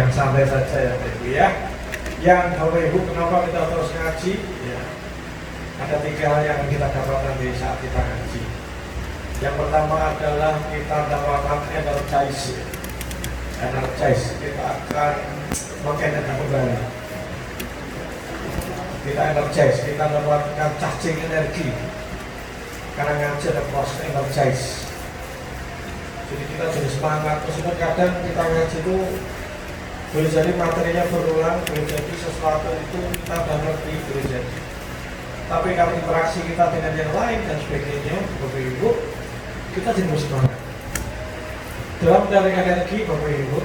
Yang santai saja ya Ibu ya. Yang Bapak Ibu, kenapa kita terus ngaji? Ya. Ada 3 hal yang kita dapatkan di saat kita ngaji. Yang pertama adalah kita dapatkan energize. Kita akan mengenergikan kembali. Kita energize, kita dapatkan charging energi. Karena ngaji ada proses energize. Jadi kita jadi semangat. Terus kadang kita ngaji itu boleh jadi materinya berulang, boleh jadi sesuatu itu kita udah ngerti, boleh jadi. Tapi kalau interaksi kita dengan yang lain dan sebagainya, Bapak Ibu, kita jadi semangat. Dalam menarik energi, Bapak Ibu,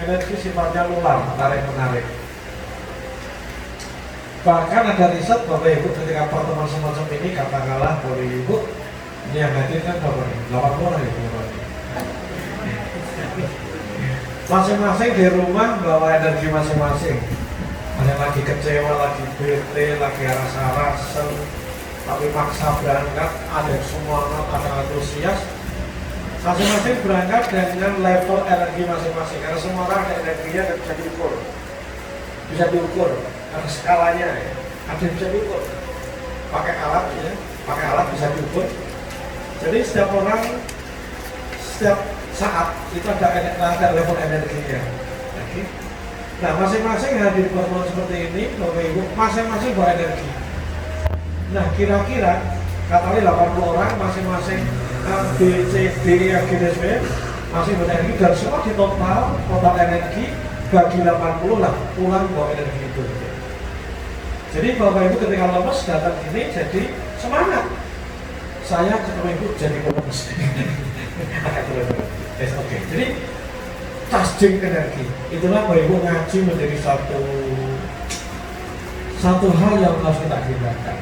energi sifatnya luar, tarik-menarik. Bahkan ada riset, Bapak Ibu, ketika pertemuan semacam ini, katakanlah Bapak Ibu, ini yang hadir kan Bapak Ibu, 80 orang itu Bapak Ibu. Masing-masing di rumah bawa energi masing-masing. Ada yang lagi kecewa, lagi bete, lagi rasa-rasa, tapi maksa berangkat, ada yang semangat, ada yang antusias. Masing-masing berangkat dengan level energi masing-masing. Karena semua orang ada energinya dan bisa diukur. Bisa diukur, ada skalanya ya. Ada yang bisa diukur. Pakai alat ya, pakai alat bisa diukur. Jadi setiap orang, setiap saat itu ada level energinya. Okay. Nah, masing-masing hadir pertemuan seperti ini, Bapak Ibu, masing-masing bawa energi. Nah, kira-kira katakanlah 80 orang, masing-masing A, B, C, D, E, F, G, D, S, B, masing bawa energi dan semua di total energi bagi 80 lah pulang bawa energi itu. Jadi Bapak Ibu ketika lemes datang ini jadi semangat. Saya ketemu Ibu jadi lemes. Oke. Jadi charging energi. Itulah Bapak Ibu ngaji menjadi satu hal yang harus kita hindarkan.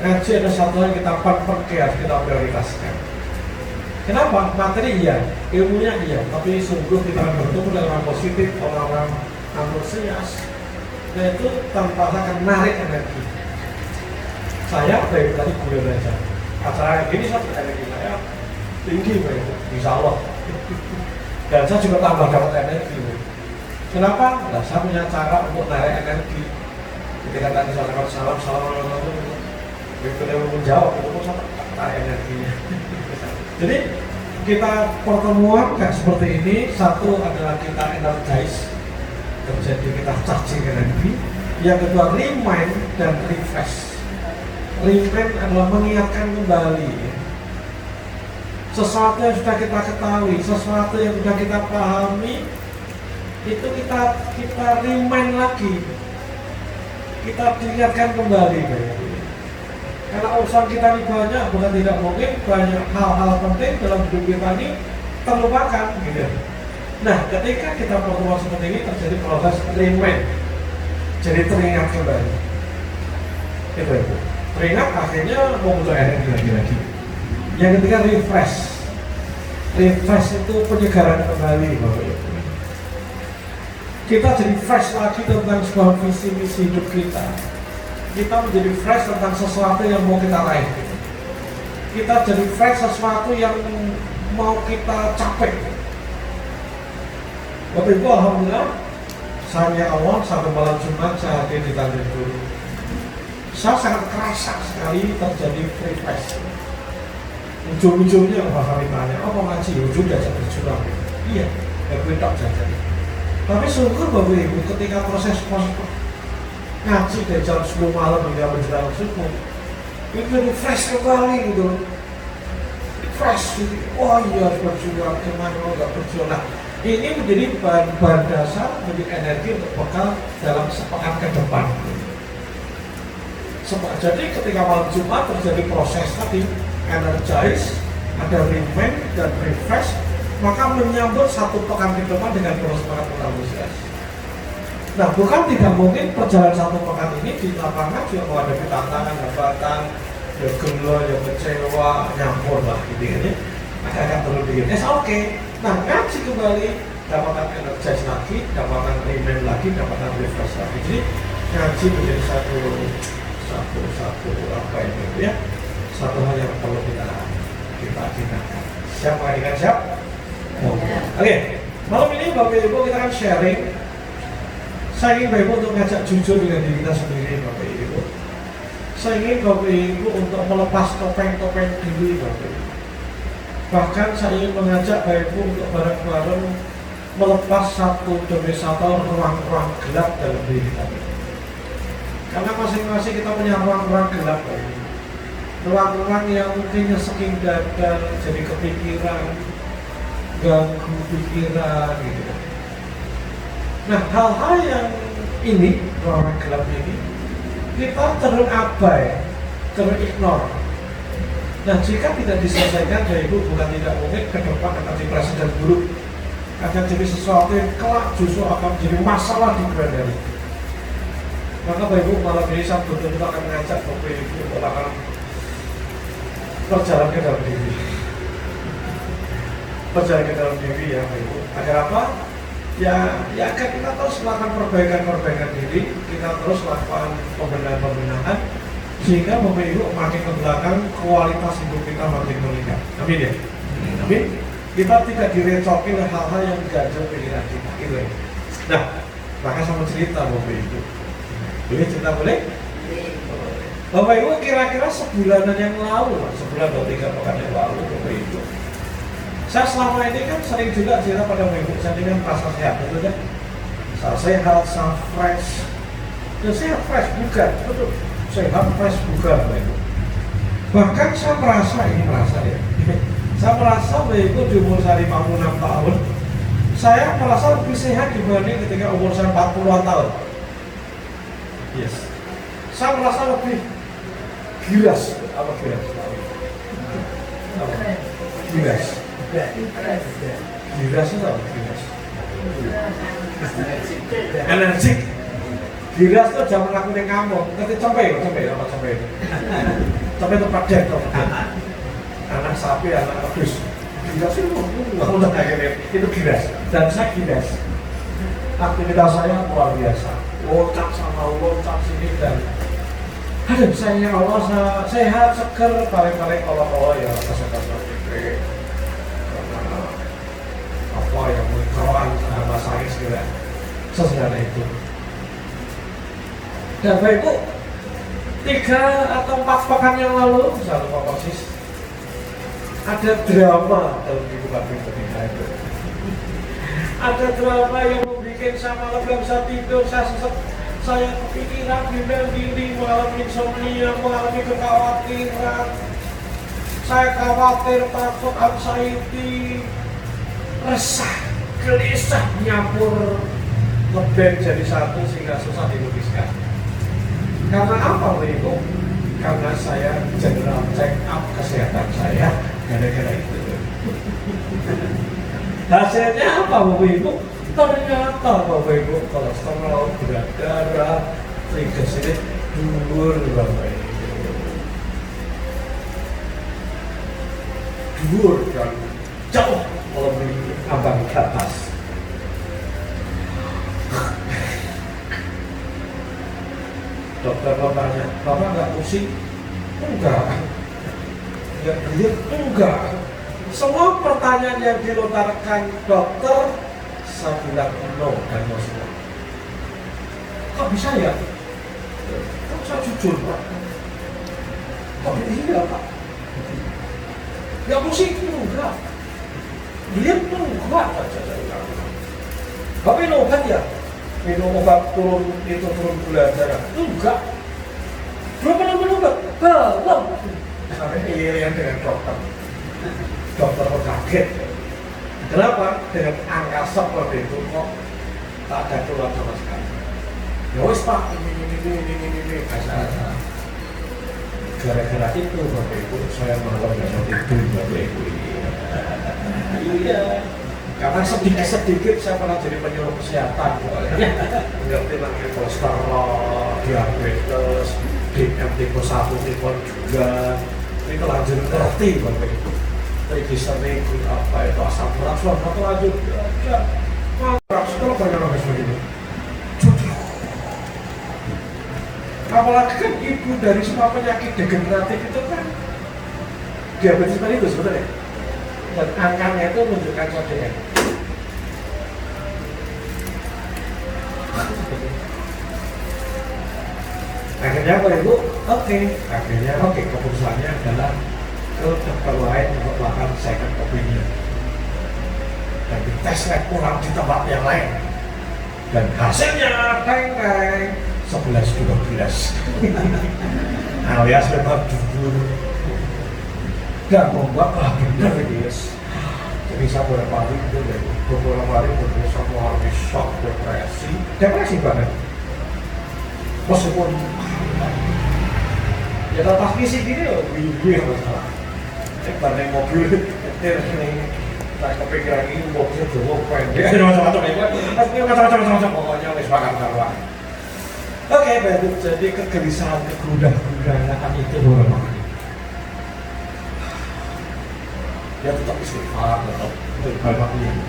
Ngaji ada satu hal yang kita harus kita prioritaskan. Kenapa? Materi iya, ilmunya iya, tapi sungguh kita bertemu dengan orang positif, orang-orang antusias, dan itu tanpa akan menarik energi. Saya dari tadi boleh belajar. Acara ini satu energi saya tinggi, insya Allah. Dan saya juga tambah dapat energi. Kenapa? Nah, saya punya cara untuk narik energi. Ketika tadi saya katakan salam, begitu dia menjawab, itu saya tarik energinya. Jadi kita pertemuan kayak seperti ini, satu adalah kita energize, terjadi kita charging energi. Yang kedua remind dan refresh. Remind adalah mengingatkan kembali sesuatu yang sudah kita ketahui, sesuatu yang sudah kita pahami, itu kita remind lagi, kita diingatkan kembali. Karena urusan kita ini banyak, bukan tidak mungkin banyak hal-hal penting dalam hidup kita ini terlupakan gitu. Nah, ketika kita pertemuan seperti ini terjadi proses remind, jadi teringat kembali. Itu. Teringat akhirnya membutuhkan energi lagi. Yang ketiga refresh. Refresh itu penyegaran kembali, Bapak Ibu. Kita jadi fresh lagi tentang sebuah visi misi hidup kita. Kita menjadi fresh tentang sesuatu yang mau kita raih. Kita jadi fresh sesuatu yang mau kita capai. Bapak Ibu, alhamdulillah, saya awal satu malam Jumat saya hadir di Tanjung Guru. Saya sangat kerasa sekali terjadi refresh. Ujung-ujungnya bakal ditanya, oh mau ngaji, ujung diajak berjuang. Iya, ya gue tak jajan. Tapi syukur Bapak Ibu ketika proses ngaji dari jam 10 malam hingga menjelang subuh, itu jadi fresh kembali gitu. Fresh gitu, oh iya harus berjuang, gimana kalau nggak berjuang. Nah, ini menjadi bahan dasar, menjadi energi untuk bekal dalam sepekan ke depan. Jadi ketika malam Jumat terjadi proses tadi, energize, ada remind dan refresh, maka menyambut satu pekan ke depan dengan penuh semangat antusias. Nah, bukan tidak mungkin perjalanan satu pekan ini di lapangan juga menghadapi tantangan, hambatan, ya gelo, ya kecewa, nyampur lah gitu ya. Agak perlu dikit. Oke. Nah, ngaji kembali, dapatkan energize lagi, dapatkan remind lagi, dapatkan refresh lagi. Jadi ngaji menjadi satu apa itu ya? Satu hal yang perlu kita gunakan. Siap, Pak Ikan, siap? Oke. Malam ini Bapak Ibu kita akan sharing. Saya ingin Bapak Ibu untuk ngajak jujur dengan diri kita sendiri Bapak Ibu. Saya ingin Bapak Ibu untuk melepas topeng-topeng diri Bapak Ibu. Bahkan saya ingin mengajak Bapak Ibu untuk bareng-bareng melepas satu demi satu ruang-ruang gelap dalam diri kita. Karena masing-masing kita punya ruang-ruang gelap Bapak Ibu. Ruang-ruang yang mungkin saking dada jadi kepikiran, ganggu pikiran gitu. Nah, hal-hal yang ini, ruang gelap ini, kita terabai, terignore. Nah, jika tidak diselesaikan, ya Ibu bukan tidak mungkin ke depan akan jadi presiden buruk, akan jadi sesuatu yang kelak justru akan jadi masalah di kemudian. Maka Bapak Ibu malam ini saya betul-betul akan mengajak Bapak Ibu untuk akan berjalan ke dalam diri. Berjalan ke dalam diri ya Bapak Ibu. Agar apa? Ya agar kita terus melakukan perbaikan diri, kita terus melakukan pembenahan, sehingga Bapak Ibu makin ke belakang kualitas hidup kita makin meningkat. Amin ya. Amin. Kita tidak direcokin hal-hal yang ganjil pikiran kita. Gitu ya. Nah, maka sama cerita Bapak Ibu. Boleh cerita boleh? Bapak Ibu kira-kira sebulanan yang lalu, sebulan atau 3 pekan yang lalu Bapak Ibu. Saya selama ini kan sering juga cerita pada Bapak Ibu, saya dengan rasa sehat, betul kan? Saya sehat, saya fresh. Ya sehat fresh, bukan, betul. Sehat fresh, bukan Bapak Ibu. Bahkan saya merasa ya. Saya merasa Bapak Ibu di umur saya 56 tahun, saya merasa lebih sehat dibanding ketika umur saya 40-an tahun. Yes. Saya merasa lebih giras. Apa giras? Giras. Giras itu apa? Giras. Energik. Giras itu zaman aku yang kampung. Nanti sampai. Sampai tempat dek. Anak sapi, anak kudus. Giras itu itu giras. Dan saya giras. Aktivitas saya luar biasa. Loncat sama loncat sini dan aduh sayangnya Allah saya sehat seger paling-paling kalau ya kesehatan gitu karena apa ya mengkawan sama saya segera sesederhana itu. Dan Bapak Ibu 3 atau 4 pekan yang lalu saya lupa persis ada drama dalam kehidupan kita itu. Ada drama yang membuat saya malam gak bisa tidur, saya kepikiran, bimbang diri, mengalami insomnia, mengalami kekhawatiran. Saya khawatir, takut, anxiety, resah, gelisah, nyampur ngeband jadi satu sehingga susah dilukiskan. Karena apa Bapak Ibu? Karena saya general check up kesehatan saya gara-gara itu. Hasilnya apa Bapak Ibu? Ternyata Bapak Ibu kolesterol, berat darah, trigliserid dhuwur Bapak Ibu. Dhuwur dan jauh melebihi ambang batas. Dokter bertanya, Bapak nggak pusing? Enggak. Nggak diet? Enggak. Semua pertanyaan yang dilontarkan dokter, saya bilang no dan no semua. Kok bisa ya? Kok saya jujur Pak? Kok iya Pak? Ya pusing enggak. Diet enggak. Tapi minum obat ya? Minum obat turun gula darah? Enggak. Belum pernah minum obat? Belum. Sampai yang dengan dokter. Dokter kaget. Kenapa? Dengan angka seperti itu kok tak ada keluar sama sekali. Ya wis Pak, ini biasa. Gara-gara itu Bapak Ibu saya malam nggak mau tidur Bapak Ibu. Iya. Karena sedikit-sedikit saya pernah jadi penyuluh kesehatan. Ngerti namanya kolesterol, diabetes, DM tipe 1, tipe 2. Ini kelanjur ngerti Bapak Ibu. Trigliserid apa itu asam urat suatu lanjut ya kalau banyak orang sebagainya. Apalagi kan ibu dari semua penyakit degeneratif itu kan diabetes itu sebetulnya, dan angkanya itu menunjukkan CDN. Akhirnya apa Ibu? Oke, keputusannya adalah ke dokter lain untuk melakukan second opinion. Dan di tes lab kurang di tempat yang lain. Dan hasilnya teng 11-12 alias memang jujur dan membuat benar guys. Jadi saya beberapa hari itu betul semua hari shock, depresi banget. Meskipun ya lepas misi gini loh, bingung masalah. Naik mobil, ini saya kepikiran ini mobilnya jauh pendek, macam-macam pokoknya wis bakal karuan. Oke, baik, jadi kegelisahan, kegundahan itu normal. Dia tetap istighfar, tetap berbahagia ini.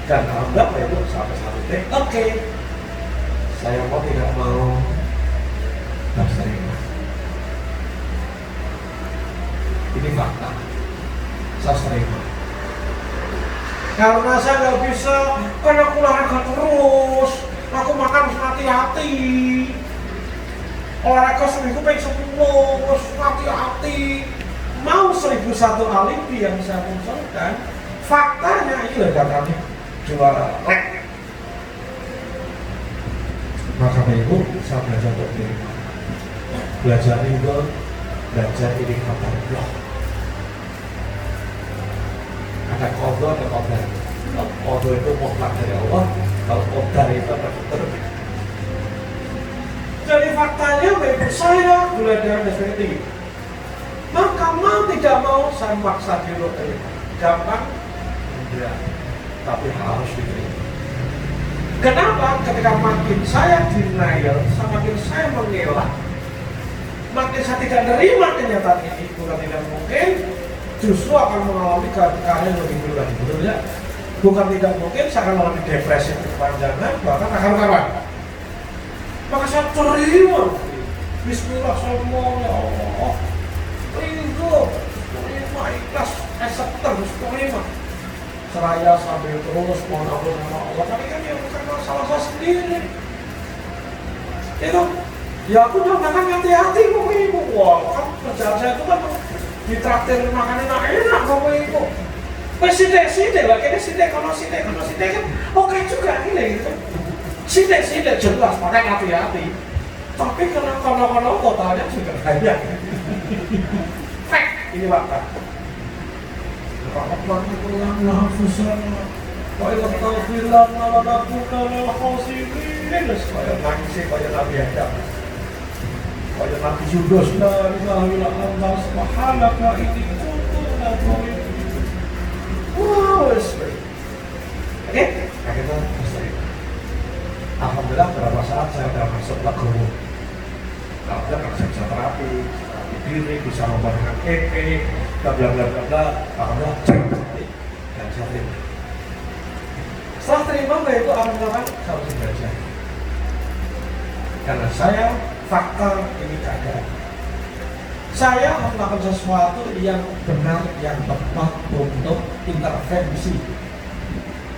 Dan alhamdulillah Pak Ibu sampai satu titik, oke, saya mau tidak mau daftar ini. Ini fakta, saya terima. Karena saya nggak bisa, karena aku olahraga terus, aku makan harus hati-hati. Olahraga seminggu pengen 10, harus hati-hati. Mau 1001 alibi yang saya munculkan, faktanya ini loh datanya juara lek. Maka Ibu, saya belajar untuk diri. Belajar itu, belajar indikator blok. Ada kodar, ada kodar. Kalau kodar itu mutlak dari Allah, kalau kodar itu ada kodar. Jadi faktanya Ibu, saya gula darah dasar tinggi. Maka mau tidak mau saya maksa diri terima. Gampang? Tidak. Tapi harus diterima. Kenapa? Ketika makin saya denial, semakin saya mengelak, makin saya tidak menerima kenyataan ini, bukan tidak mungkin, justru akan mengalami keadaan yang lebih berat. Betul ya? Bukan tidak mungkin, saya akan mengalami depresi berkepanjangan, bahkan akan kapan? Maka saya terima. Bismillah, semuanya Allah. Terima, ikhlas, acceptor, terima. Seraya sambil terus mohon ampun sama Allah. Tapi kan ya bukan masalah saya sendiri. Itu, ya aku udah makan hati-hati kok Ibu. Wah, kan kerjaan saya itu kan ditraktir makan enak kok Ibu. Sidik lah, kayaknya sidik kan oke juga ini gitu. Sidik jelas, makanya hati-hati. Tapi karena totalnya sudah banyak. Fact, ini fakta. Rahman pulang nafsana, wa ila tawfilan wa nakuna lil khasirin. Supaya nangis, supaya Nabi Adam, supaya Nabi Yunus, la ilaha illa anta subhanaka inni kuntu minadh dhalimin. Wow, oke, kita selesai. Alhamdulillah beberapa saat saya sudah masuk lagu. Alhamdulillah saya bisa terapi diri, bisa membangun EP, bla bla bla bla bla. Alhamdulillah dan saya terima. Setelah terima, itu alhamdulillah saya harus belajar. Karena saya fakta ini keadaan. Saya harus melakukan sesuatu yang benar, yang tepat untuk intervensi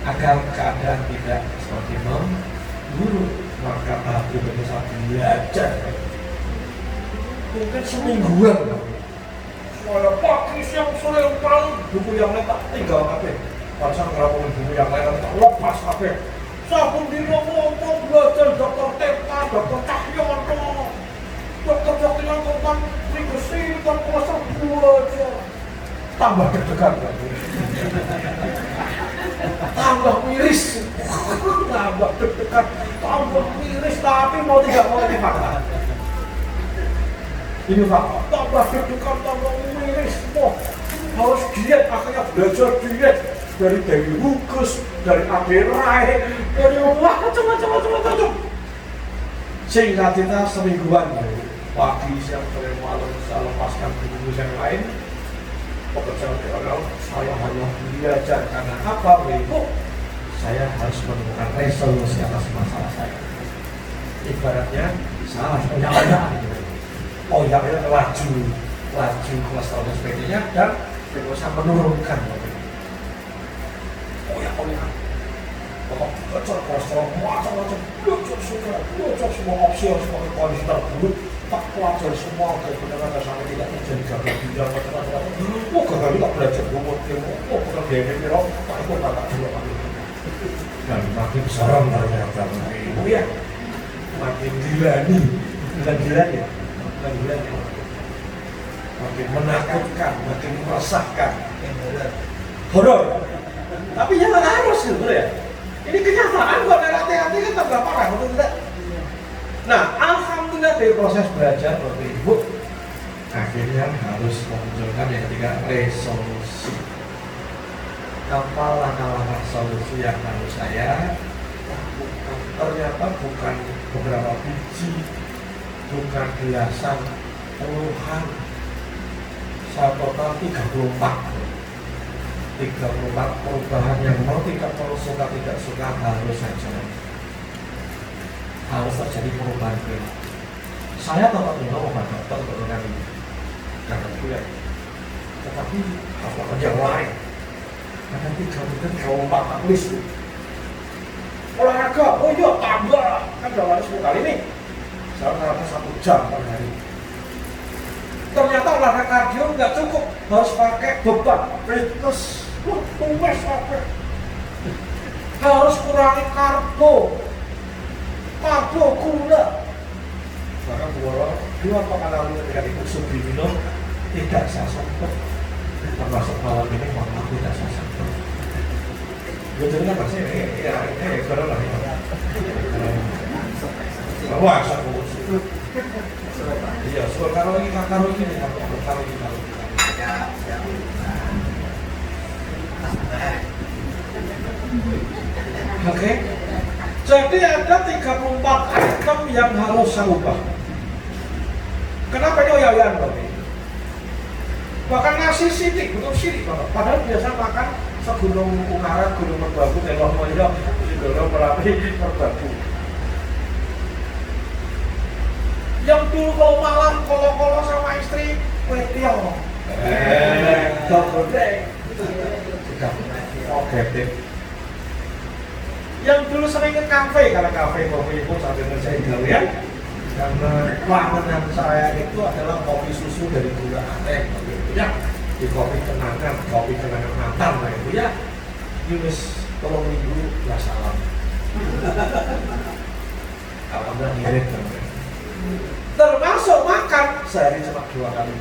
agar keadaan tidak seperti memburuk. Maka tahap berikutnya saya belajar. Mungkin semingguan. Saya pagi, siang, sore, malam buku yang lain tak tinggal kabeh. Pasang ngerampungin buku yang lain tak lepas kabeh. Saya pun ngomong belajar Dr. Teta, Dr. Cahyono, Dr. yang tentang nutrisi dan puasa belajar. Tambah deg-degan tambah miris, tambah deg-degan, tambah miris, tapi mau tidak mau ini fakta. Ini fakta, tambah deg-degan, tambah miris, harus diet, akhirnya belajar diet dari Dewi Hugus, dari Ade Rai, dari macam-macam. Sehingga kita semingguan, pagi, siang, sore, malam, saya lepaskan buku yang lain. Pekerjaan orang, saya hanya belajar karena apa? Ibu, saya harus menemukan resolusi atas masalah saya. Ibaratnya, salah banyak-banyak. Oh ya, laju kolesterol dan sebagainya, dan berusaha menurunkan. Oh ya, bocor kolesterol, macam-macam, bocor semua opsi harus pakai kondisi terburuk. tak pelajari semua benar-benar sampai tidak terjadi gagal ginjal macam-macam. Oh gagal tak belajar rumus ilmu. Oh bukan gini Pak itu kakak dulu Pak. Dan makin seram ternyata. Oh ya, makin gilani, gila ya, makin menakutkan, makin meresahkan, horor. Tapi jangan harus gitu ya. Ini kenyataan kok, dari hati-hati kan tambah parah, betul tidak? Nah, alhamdulillah dari proses belajar Bapak Ibu akhirnya harus memunculkan yang ketiga, resolusi. Apa langkah-langkah solusi yang harus saya lakukan? Ternyata bukan beberapa biji, bukan belasan, puluhan, saya total 34 perubahan yang mau tidak perlu suka tidak suka harus saja harus terjadi perubahan perilaku. Saya tetap minum obat dokter untuk menangani karena itu ya, tetapi apa yang lain ada 34 list olahraga, oh iya tambah kan udah 10 kali nih saya olahraga 1 jam per hari. Ternyata olahraga kardio nggak cukup, harus pakai beban fitness, tumes pakai, harus kurangi karbo, gula. Bahkan dua pengalaman ketika itu subliminal tidak saya sentuh, termasuk malam ini malam tidak saya sentuh. Betul kan pasti ini corona ya. Wah, iya, kalau ini Oke. Jadi ada 34 item yang harus saya ubah. Kenapa nyoyayan Bapak? Bahkan nasi sidik, betul sidik Bapak. Padahal biasa makan segunung Ungaran, Gunung Merbabu, Telok Moyo, Sidolo, Merapi, Merbabu. Yang dulu kalau malam kolo-kolo sama istri kue tiaw double day sudah yang dulu sering ke kafe, karena kafe kopi pun sambil ngerjain gawean karena pelangganan saya itu adalah kopi susu dari gula aren ya, di kopi kenangan mantan lah itu ya Yunus tolong minggu ya salam alhamdulillah ngirit termasuk makan sehari cuma 2 kali.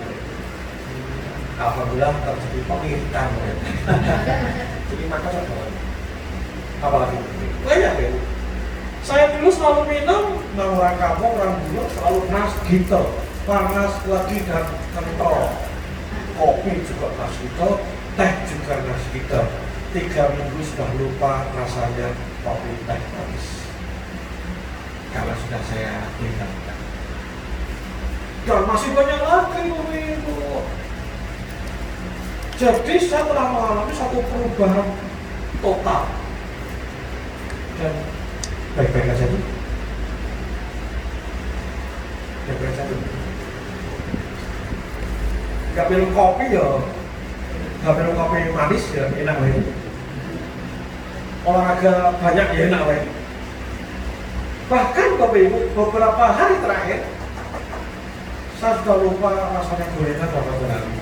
Alhamdulillah terjadi pengiritan. Jadi makan apalagi banyak ya. Saya dulu selalu minum orang kampung, orang dulu selalu nas gitu, panas lagi dan kental. Kopi juga nas gitu, teh juga nas gitu. 3 minggu sudah lupa rasanya kopi teh manis. Kalau sudah saya tinggalkan. Dan masih banyak lagi itu. Jadi saya telah mengalami satu perubahan total. Dan baik-baik aja tuh. Baik-baik aja tuh. Gak minum kopi ya, gak minum kopi manis ya enak banget. Olahraga banyak ya enak banget. Bahkan Bapak Ibu beberapa hari terakhir saya sudah lupa rasanya gorengan berapa kali.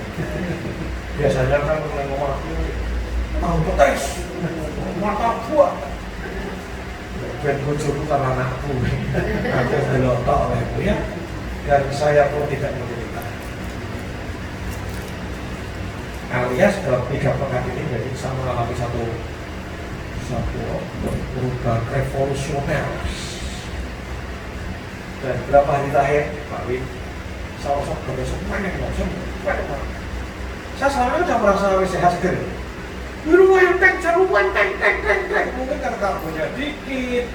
Biasanya kan ngomong aku tahu petis, mata buah. Ben bojoku karena anakku, aku belotok oleh itu ya. Dan saya pun tidak menderita. Alias dalam 3 pekan ini jadi saya mengalami satu perubahan revolusioner. Dan berapa hari terakhir, Pak Win? Saya besok banyak saya selama sudah merasa sehat seger. Dulu enteng, mungkin karena karbonya dikit.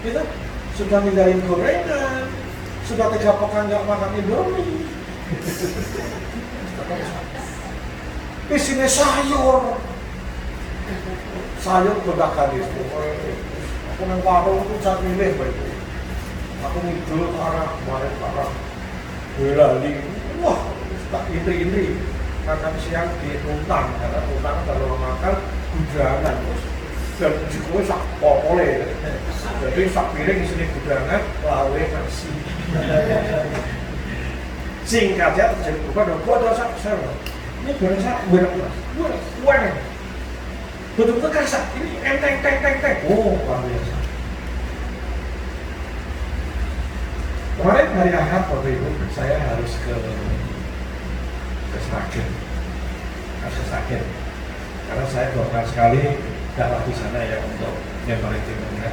Itu sudah ninggalin gorengan, sudah 3 pekan nggak makan Indomie. Isinya sayur bedakan itu. Aku nang warung itu saya milih baik. Aku ngidul arah kemarin arah Belali, wah tak indri makan siang di Tuntang karena Tuntang kalau makan gudangan dan juga sak popole jadi sak piring di sini gudangan lawe nasi Singkatnya terjadi perubahan, gua dosa besar. Ini dosa gue betul-betul kasar. Ini enteng. Oh, luar biasa. Kemarin hari Ahad Bapak Ibu, saya harus ke Sragen. Karena saya 2 kali sekali dakwah di sana ya untuk member tim enggak.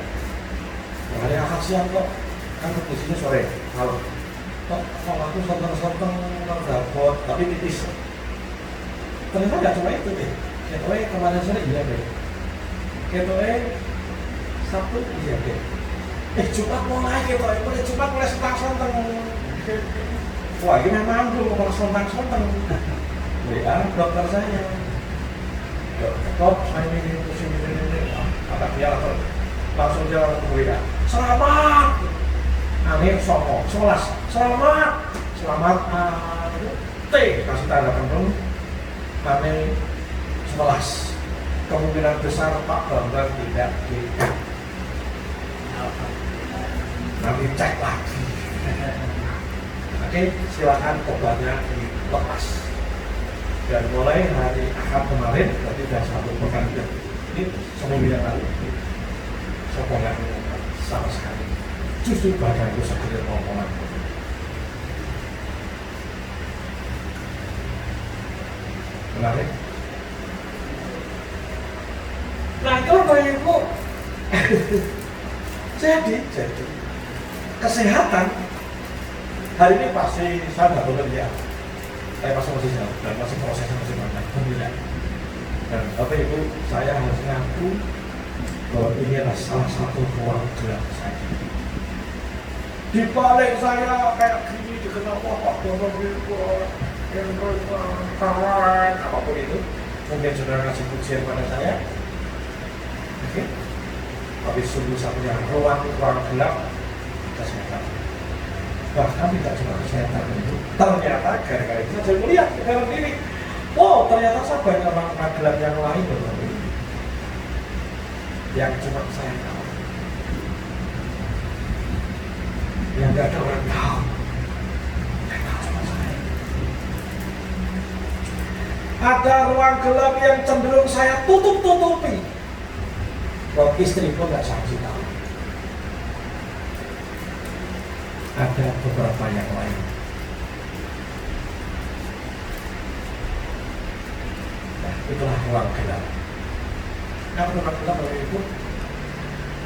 Hari Ahad siang kok, kan posisinya sore. Kalau aku sonteng dapet, tapi tipis. Ternyata nggak cuma itu deh. Ketoknya kemarin sore iya deh. Ketoknya Sabtu iya deh. Jumat mulai ketoknya, Jumat mulai sonteng. Wah ini memang belum mau sonteng. WA dokter saya. Dok, saya ini pusing ini. Kata dia langsung jalan ke WA. Selamat. Amin songo, 11. Selamat. T kasih tanda penuh. Amin 11. Kemungkinan besar Pak Bambang tidak diikat. Nanti cek lagi. Oke, silakan obatnya dilepas. Dan mulai hari Ahad kemarin, berarti sudah 1 pekan ini seminggu yang lalu, saya nggak minum sama sekali. Justru badan itu seger ngomong. Menarik. Nah itu Bapak Ibu. jadi kesehatan hari ini pasti saya nggak bekerja. Saya masih jauh dan masih prosesnya masih banyak. Alhamdulillah. Dan Bapak Ibu, saya harus ngaku bahwa ini adalah salah satu ruang gelap saya. Di balik saya kayak gini dikenal Pak Bambang kawan apapun itu, mungkin saudara kasih pujian pada saya. Oke. Tapi satu-satunya ruang gelap kesehatan. Bahkan tidak cuma kesehatan itu, ternyata gara-gara itu saya melihat ke dalam diri. Oh, ternyata saya banyak ruang gelap yang lain loh, yang cuma saya tahu, yang nggak ada orang tahu. Ada ruang gelap yang cenderung saya tutupi. Kalau istri pun nggak sangsi tahu. Ada beberapa yang lain. Nah, itulah ruang gelap. Karena ruang gelap itu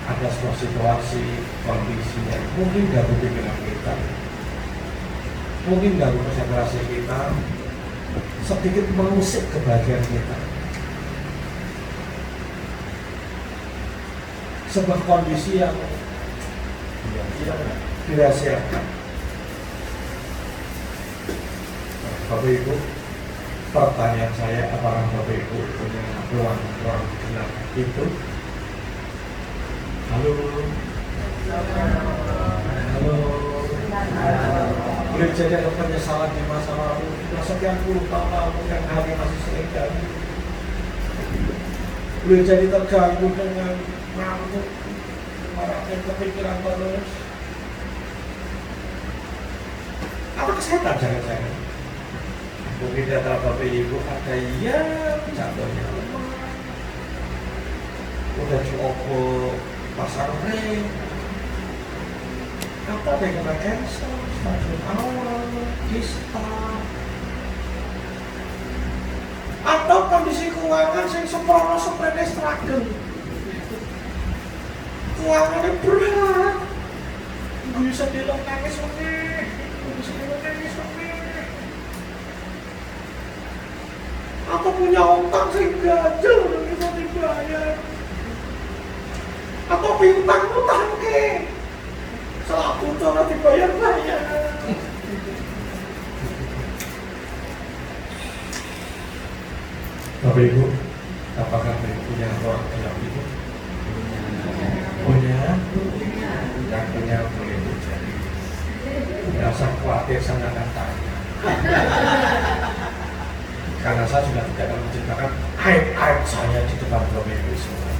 ada sebuah situasi, kondisi yang mungkin ganggu pikiran kita, mungkin ganggu konsentrasi kita, sedikit mengusik kebahagiaan kita. Sebuah kondisi yang dirahasiakan. Bapak Ibu, pertanyaan saya, apakah Bapak Ibu punya ruang gelap itu? Halo. Boleh jadi ada penyesalan di masa lalu, sudah sekian puluh tahun yang hari masih sering ganggu. Boleh jadi terganggu dengan ngantuk, marahin kepikiran terus. Apa kesehatan jangan-jangan? Mungkin data Bapak Ibu ada yang jantungnya lemah, udah coba pasang rem, apa ada yang kena cancer, stadium awal, kista, atau kondisi keuangan yang seperti struggle. Keuangannya berat, bisa bilang nangis Aku punya utang sih ganjel dan bisa dibayar. Aku piutang ke selaku cara dibayar saya. Bapak Ibu, apakah punya ruang gelap itu? Punya? Yang punya boleh jadi. Tidak usah khawatir, saya akan tanya. Karena saya sudah tidak akan menceritakan aib-aib saya di depan Bapak Ibu semua.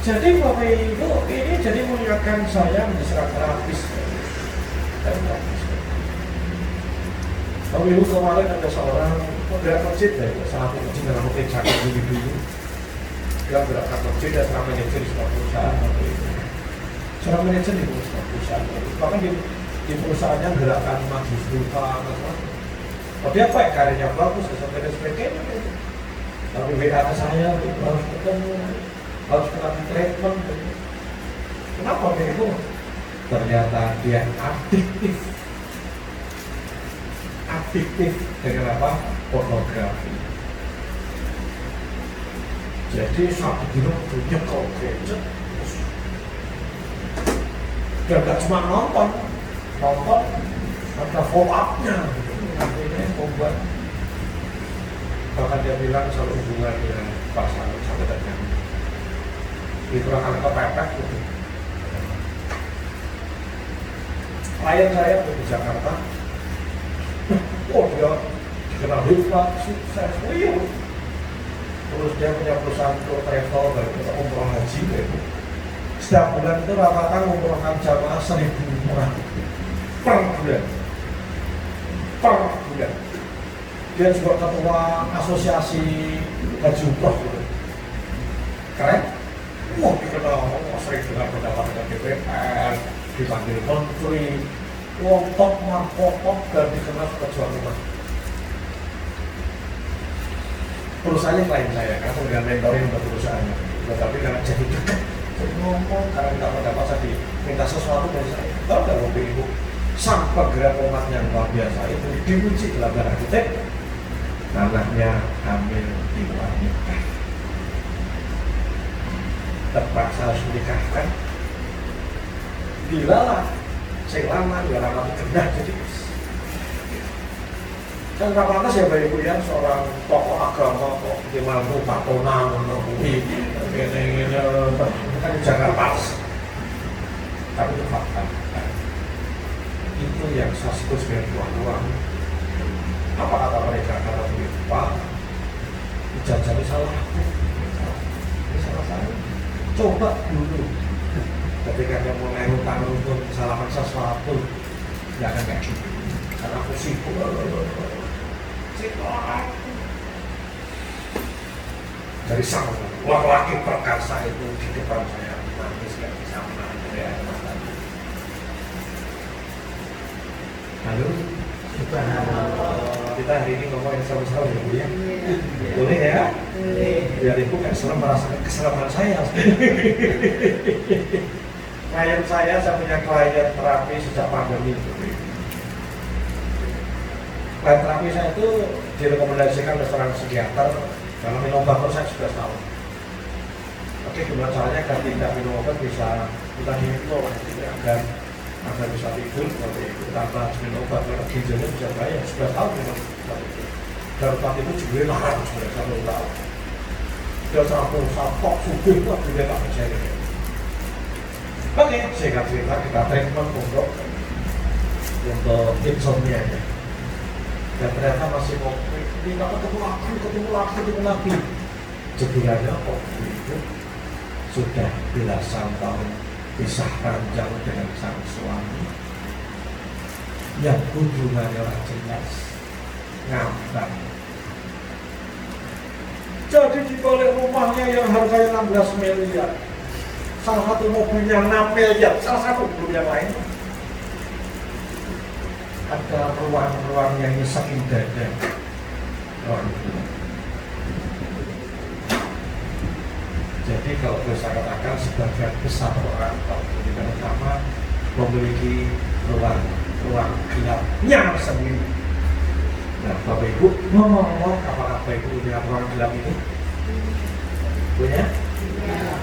Jadi Bapak Ibu ini jadi mengingatkan saya menjadi seorang terapis. Minggu kemarin ada seorang gerak masjid ya, salah satu masjid dalam mungkin jaga dulu. Dia gerakan masjid dan seorang manajer di sebuah perusahaan waktu itu. Seorang manajer di sebuah perusahaan, bahkan di perusahaannya gerakan majlis duka, oh dia baik, karirnya bagus, dan sebagainya. Tapi WA ke saya, harus ketemu, harus kena treatment. Kenapa dia itu? Ternyata dia adiktif dengan apa? Pornografi. Jadi satu dino punya kau gadget, dan gak cuma nonton, ada follow up-nya. Artinya membuat, bahkan dia bilang selalu hubungan dengan pasangan sampai dengan itu akan kepepet gitu. Klien saya di Jakarta, oh dia dikenal hebat, sukses, terus dia punya perusahaan untuk travel, untuk umroh haji gitu. Setiap bulan itu rata-rata mengumpulkan jamaah 1.000 orang per bulan. Dia juga ketua asosiasi haji umroh gitu. Keren? Wah, dikenal, sering dengan pendapat dengan DPR, dipanggil menteri, top markotop, dan dikenal sebagai jual rumah. Perusahaannya klien saya, karena saya mentoring untuk perusahaannya. Tetapi karena jadi dekat, jadi ngomong, karena tidak mendapat saya minta sesuatu dari saya. Tahu nggak Bapak Ibu, sang penggerak umat yang luar biasa itu diuji dalam tanda kutip, anaknya hamil di luar nikah, terpaksa harus menikahkan. Dilalah, saya lama kendah jadi. Kan rata-rata ya Bapak Ibu ya, seorang tokoh agama kok di mampu Patona menunggu ini kan Jakarta, tapi itu fakta. Itu yang saya sebut sebagai uang. Apa kata mereka? Kata begitu, Pak, jangan salah aku, ini salah saya. Coba dulu, ketika dia mulai hutang untuk kesalahan sesuatu, jangan kayak gitu. Karena aku sibuk. Dari sang laki perkasa itu di depan saya nangis gak bisa menahan dari air mata. Halo, kita hari ini ngomong yang sama-sama ya Bu ya? Boleh ya? Biar Ibu gak serem merasakan keseraman saya. Klien saya punya klien terapi sejak pandemi. Klien terapi saya itu direkomendasikan oleh seorang psikiater karena minum obat saya 11 tahun. Oke, gimana caranya agar tidak minum obat bisa kita hipno agar bisa tidur seperti itu tanpa minum obat, karena ginjalnya bisa bahaya. 11 tahun minum obat itu. Dan obat itu juga larang sebenarnya 1 tahun. Dia sapok subuh waktu dia tak percaya. Oke, singkat cerita kita treatment untuk insomnia ya. Dan ternyata masih mau minta ketemu lagi. Jebulannya kok itu sudah belasan tahun pisah ranjang dengan sang suami yang hubungannya jelas ngambang. Jadi di balik rumahnya yang harganya 16 miliar, salah satu mobilnya 6 miliar, salah satu belum yang lain. Ada ruang-ruang yang saking dada. Jadi kalau bisa katakan sebagian besar orang pendidikan utama memiliki ruang gelapnya sendiri. Nah, Bapak Ibu ngomong apakah Bapak Ibu punya ruang gelap ini? Punya? Iya.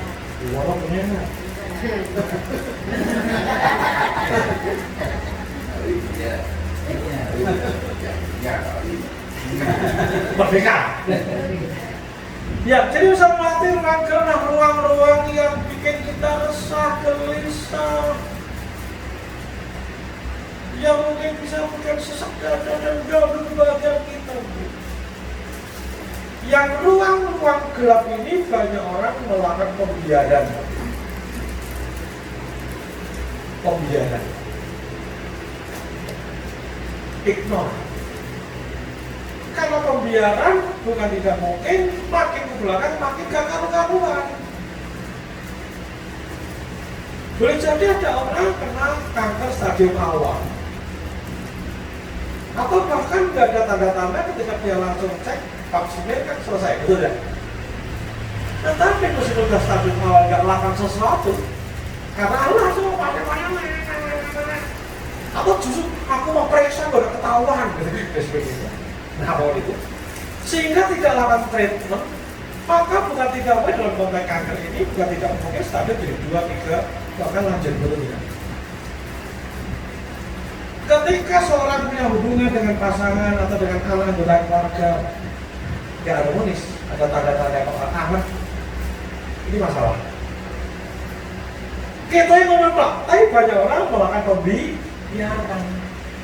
Punya nggak? Merdeka. Ya, jadi bisa melatih ruang-ruang yang bikin kita resah, gelisah, yang mungkin bisa bukan sesak dada dan gaduh bahagia kita. Yang ruang-ruang gelap ini banyak orang melakukan pembiaran. Ignore. Kalau pembiaran bukan tidak mungkin, makin ke belakang makin gak karu-karuan. Boleh jadi ada orang kena kanker stadium awal, atau bahkan nggak ada tanda-tanda ketika dia langsung cek pap smear kan selesai, betul ya? Tetapi meskipun sudah stadium awal nggak lakukan sesuatu, karena langsung pakai atau justru aku mau periksa baru ketahuan gitu. Nah, kalau itu sehingga tidak lakukan treatment, maka bukan tidak mungkin dalam konteks kanker ini bukan tidak mungkin stadium jadi 2, 3 bahkan lanjut, betul tidak? Ketika seorang punya hubungan dengan pasangan atau dengan anggota keluarga yang harmonis, ada tanda-tanda anak, ini masalah. Kita yang ngomong Pak, tapi banyak orang melakukan pembiaran.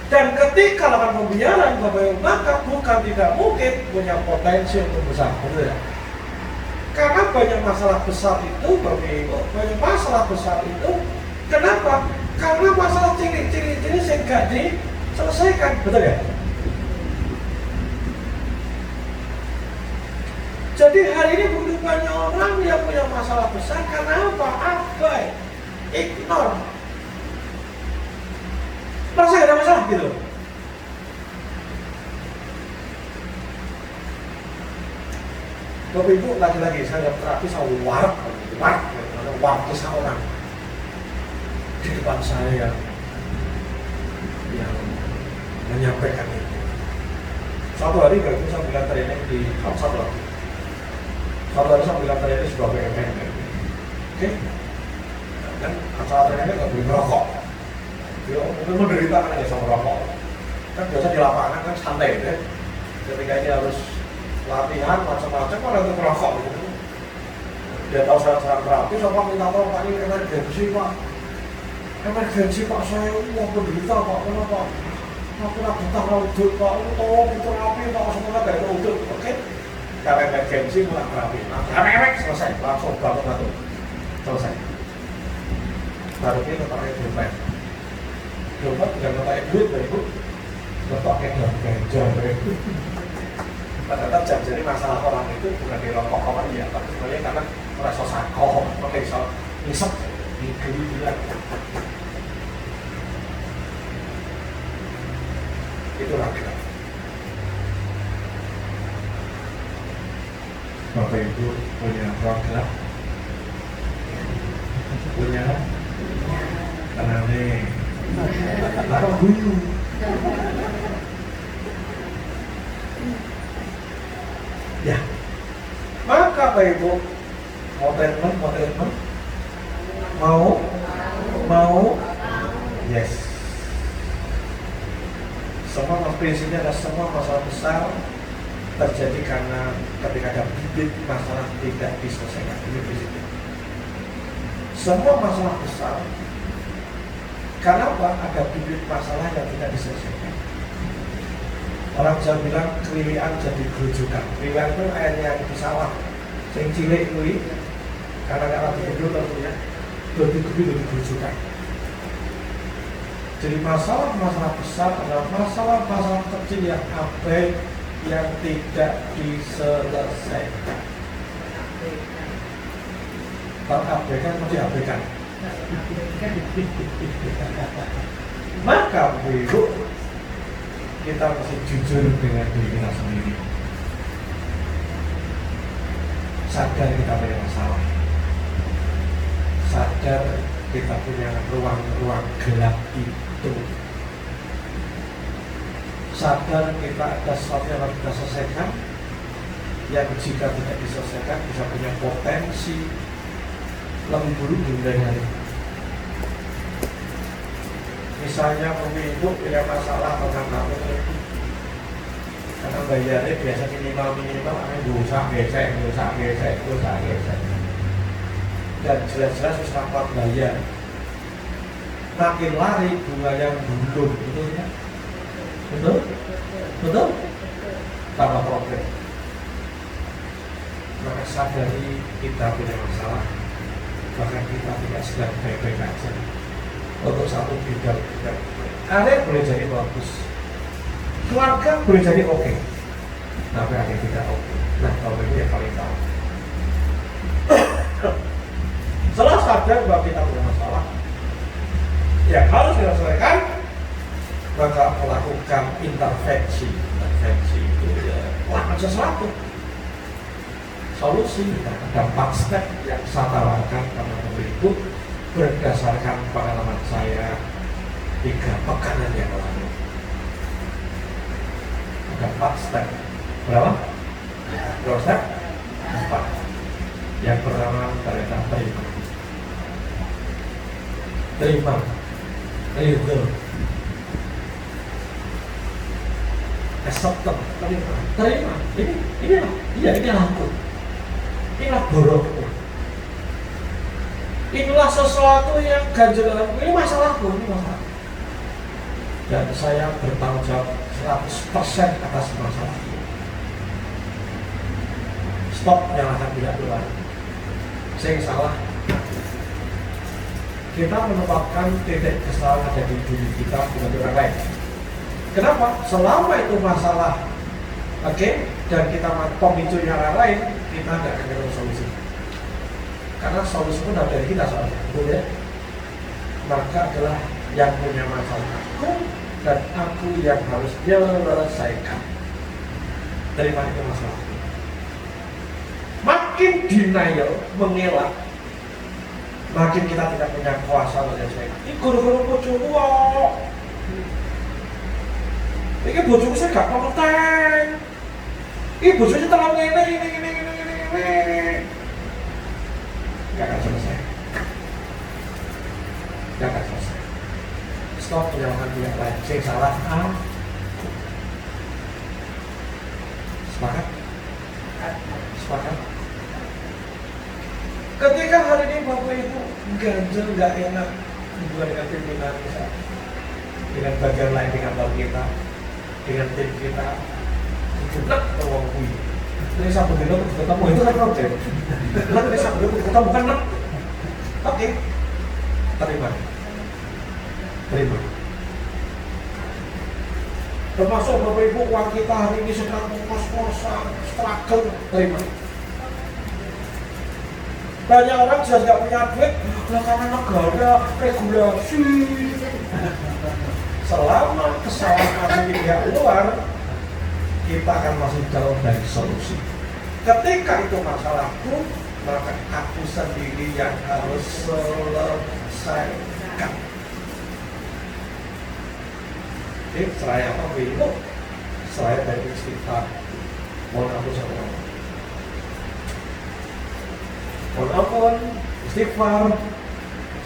Dan ketika melakukan pembiaran, maka bukan tidak mungkin punya potensi untuk besar, betul ya? Karena banyak masalah besar itu, banyak masalah besar itu, kenapa? Karena masalah ciri-ciri yang nggak diselesaikan, betul ya? Jadi hari ini begitu banyak orang yang punya masalah besar karena apa? Abai, ignore, merasa gak ada masalah gitu. Bapak Ibu, lagi-lagi saya terapi sama waktu seorang di depan saya yang menyampaikan itu. Suatu hari saya bilang training di Hamsat lagi. Suatu hari saya bilang training sebuah BMN. Oke? Dan acara trainingnya nggak boleh merokok. Dia mungkin menderita kan aja sama merokok. Kan biasa di lapangan kan santai ya. Ketika ini harus latihan macam-macam orang itu merokok gitu. Dia tahu syarat-syarat terapi, sama minta tolong Pak ini emergensi Pak. Emergensi Pak, saya mau penderita Pak, kenapa? Aku nak betah udut Pak, aku tolong terapi Pak, semuanya gak ada udut, oke? Kalau emergensi mulai terapi, nah selesai, langsung batuk-batuk, selesai. Baru ini letaknya dompet. Dompet bukan letaknya duit Pak Ibu, letaknya ganja Pak Ibu. Ternyata jadi masalah orang itu bukan di rokok kawan ya, tapi sebenarnya karena merasa sakau, merasa ngisep, digeli-geli. Itulah kita. Bapak Ibu punya program, punya tenang nih, lalu dulu. Ya, maka Bapak Ibu mau treatment, mau, yes. Semua prinsipnya adalah semua masalah besar terjadi karena ketika ada bibit masalah tidak diselesaikan. Ini prinsipnya. Semua masalah besar karena apa? Ada bibit masalah yang tidak diselesaikan. Orang Jawa bilang kelilian jadi gerujukan. Kelilian itu airnya yang di sawah, yang cilik itu, karena nggak lagi dulu tentunya, jadi gerujukan. Jadi masalah-masalah besar adalah masalah-masalah kecil yang abai yang tidak diselesaikan. Terabaikan atau diabaikan? Maka Bu, kita mesti jujur dengan diri kita sendiri. Sadar kita punya masalah. Sadar kita punya ruang-ruang gelap itu. Sadar kita ada sesuatu yang harus kita selesaikan, yang jika tidak diselesaikan bisa punya potensi lebih buruk dari hari ini. Misalnya Ibu punya masalah tentang itu, karena bayarnya biasa minimal dosa gesek, dan jelas-jelas susah kuat bayar. Makin lari bunga yang gulung, betul ya? Betul? Tambah problem. Maka sadari kita punya masalah, bahkan kita tidak sedang baik-baik aja. Untuk satu bidang, karir boleh jadi bagus, keluarga boleh jadi oke, tapi ada yang tidak oke. Nah, kalau ini yang paling tahu. Setelah sadar bahwa kita punya masalah yang harus diselesaikan, maka melakukan intervensi. Intervensi itu ya lakukan sesuatu. Solusi ada 4 step yang saya tawarkan kepada Ibu berdasarkan pengalaman saya 3 pekan yang lalu. Ada 4 step. Berapa? Berapa step? 4. Yang pertama ternyata terima. Terima. Ridho. Acceptance. Terima. Terima. Ini aku. Inilah borokku. Inilah sesuatu yang ganjil dalamku. Ini masalahku. Ini masalah. Dan saya bertanggung jawab 100% atas masalah itu. Stop, nyalakan tidak keluar. Saya salah. Kita menempatkan titik kesalahan ada di diri kita, bukan di orang lain. Kenapa? Selama itu masalah, dan kita pemicunya orang lain, kita tidak akan ketemu solusi. Karena solusi pun dari kita soalnya, betul ya? Maka adalah yang punya masalah aku dan aku yang harus menyelesaikan. Terima itu masalah. Makin denial, mengelak, makin kita tidak punya kuasa menyelesaikan. Ini guru-guru bojoku kok. Ini bojoku saya gak penting. Ini bojoku terlalu ini. Gak akan selesai. Gak akan selesai. Stop menyalahkan pihak lain. Saya salah. Sepakat? Sepakat? Ketika hari ini Bapak Ibu ganjel gak enak hubungan dengan pimpinan kita, dengan bagian lain di kantor kita, dengan tim kita, jeblak uang kui. Ini sabun dulu ketemu itu kan problem. Lalu ini sabun dulu ketemu kan nak. Oke, terima. Termasuk Bapak Ibu uang kita hari ini sedang ngos-ngosan, struggle, terima. Banyak orang jelas gak punya duit, karena negara regulasi. Selama kesalahan di pihak luar, kita akan masih jauh dari solusi. Ketika itu masalahku, maka aku sendiri yang harus selesaikan. Jadi seraya apa bingung? Seraya dari istighfar. Mohon ampun sama Allah. Mohon ampun, istighfar,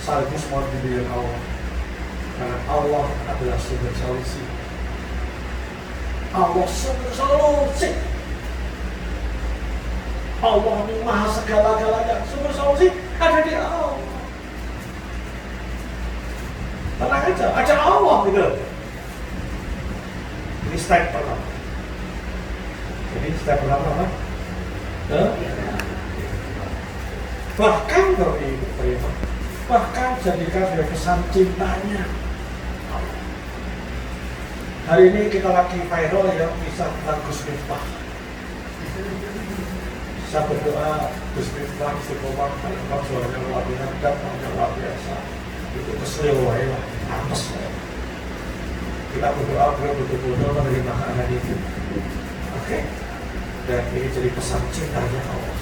sekaligus mohon bimbingan Allah. Karena Allah adalah sumber solusi. Allah sumber solusi. Allah ini maha segala-galanya. Sumber solusi ada di Allah. Tenang aja, ada Allah gitu. Ini step pertama. Jadi step pertama apa? Bahkan kalau Ibu terima, bahkan jadikan sebagai pesan cintanya. Hari ini kita lagi viral ya, bisa tentang Gus Miftah. Saya berdoa Gus Miftah istiqomah, kalau suaranya luar biasa, luar biasa. Itu keselewai lah, pantas lah. Kita berdoa beliau betul-betul menerima keadaan itu. Oke? Dan ini jadi pesan cintanya Allah.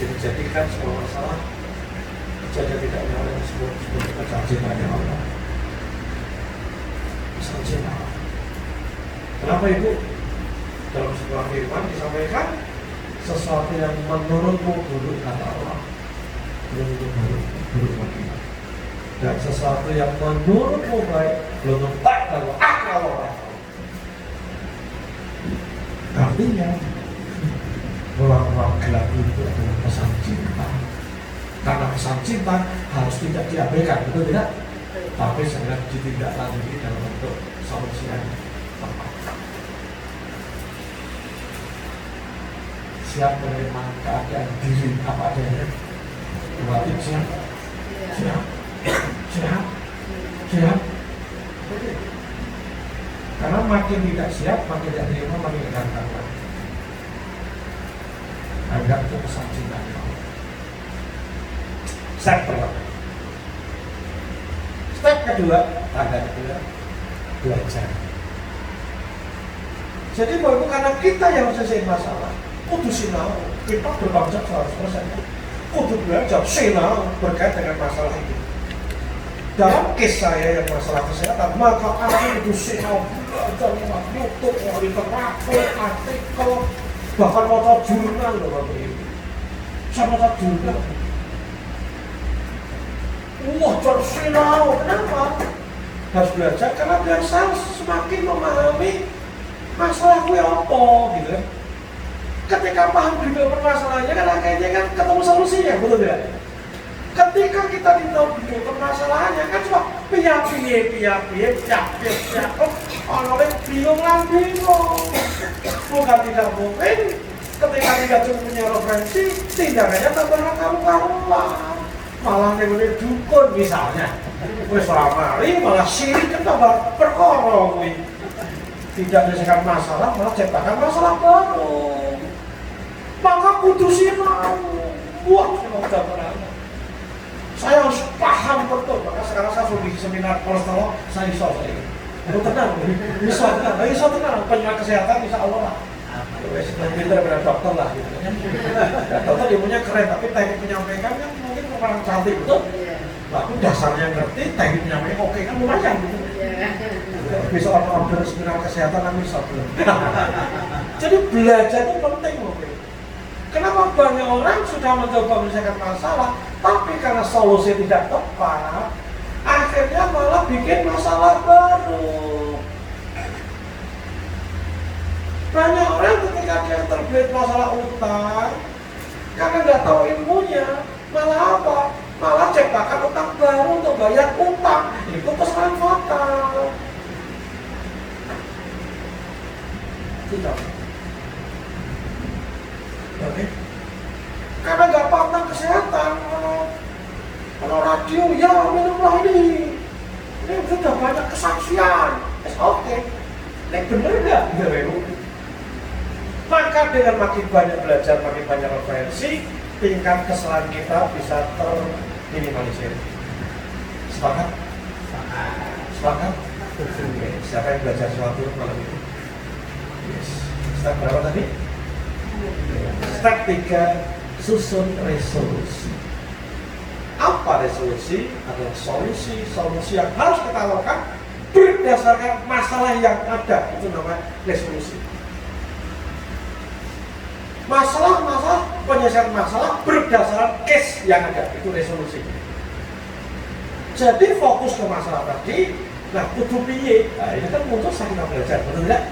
Jadi jadikan semua masalah kejadian tidak oleh disebut sebagai pesan cintanya Allah. Pesan cinta. Kenapa Ibu? Dalam sebuah firman disampaikan sesuatu yang menurutmu buruk kata Allah, belum tentu buruk bagi kita. Dan sesuatu yang menurutmu baik, belum tentu baik kalau Allah. Artinya ruang-ruang gelap itu adalah pesan cinta. Karena pesan cinta harus tidak diabaikan, betul tidak? Tapi sangat ditindaklanjuti dalam bentuk solusi yang tepat. Siap menerima keadaan diri apa adanya. Berarti siap. Karena makin tidak siap, makin tidak terima, makin gampang. Anggap itu pesan cinta. Step pertama. Step kedua, tanda kedua, belajar. Jadi bahwa karena kita yang selesai masalah, kudu sinau, kita berbangsa 100%. Kudu belajar sinau berkait dengan masalah itu. Dalam case saya yang masalah kesehatan, maka aku kudu sinau, belajar lewat YouTube, literatur, artikel, bahkan mau jurnal loh waktu itu. Saya mau jurnal. Wah, harus sinau. Kenapa? Harus belajar karena biar saya semakin memahami masalahku apa gitu. Ketika paham dulu permasalahannya kan akhirnya kan ketemu solusinya, betul tidak? Ketika kita tahu dulu permasalahannya kan cuma orang bingung lah bingung. Bukan tidak mungkin ketika tidak cuma punya referensi, tindakannya tak pernah karu-karuan. Malah nih dukun misalnya, wes ramai malah sirik kan tambah perkara. Tidak menyelesaikan masalah, malah ciptakan masalah baru. Maka kudu sinau. Wah, sudah benar. Saya harus paham betul. Maka sekarang saya sudah di seminar kolesterol, saya iso saya. Itu tenang, iso tenang. Penyakit kesehatan insya Allah lah. Wes pintar pada dokter lah gitu. Dokter ilmunya keren, tapi teknik menyampaikan kan mungkin kurang cantik betul. Lalu dasarnya ngerti, teknik menyampaikan oke kan lumayan gitu. Bisa order seminar kesehatan kan bisa belum. Jadi belajar itu penting loh. Kenapa banyak orang sudah mencoba menyelesaikan masalah, tapi karena solusi tidak tepat, akhirnya malah bikin masalah baru. Banyak orang ketika dia terbelit masalah utang, karena nggak tahu ilmunya, malah apa? Malah ciptakan utang baru untuk bayar utang. Itu kesalahan fatal. Tidak. Oke. Karena nggak paham tentang kesehatan, kalau radio ya minumlah ini sudah banyak kesaksian. Oke. Ini bener nggak? Maka dengan makin banyak belajar, makin banyak referensi, tingkat kesalahan kita bisa terminimalisir. Sepakat? Sepakat? Oke. Siapa yang belajar sesuatu malam ini? Yes. Step berapa tadi? Step 3, susun resolusi. Apa resolusi? Adalah solusi yang harus kita lakukan berdasarkan masalah yang ada. Itu namanya resolusi. Masalah-masalah, penyelesaian masalah berdasarkan case yang ada. Itu resolusi. Jadi fokus ke masalah tadi. Nah, kudu piye? Nah, ini kan muncul saat kita belajar, betul tidak?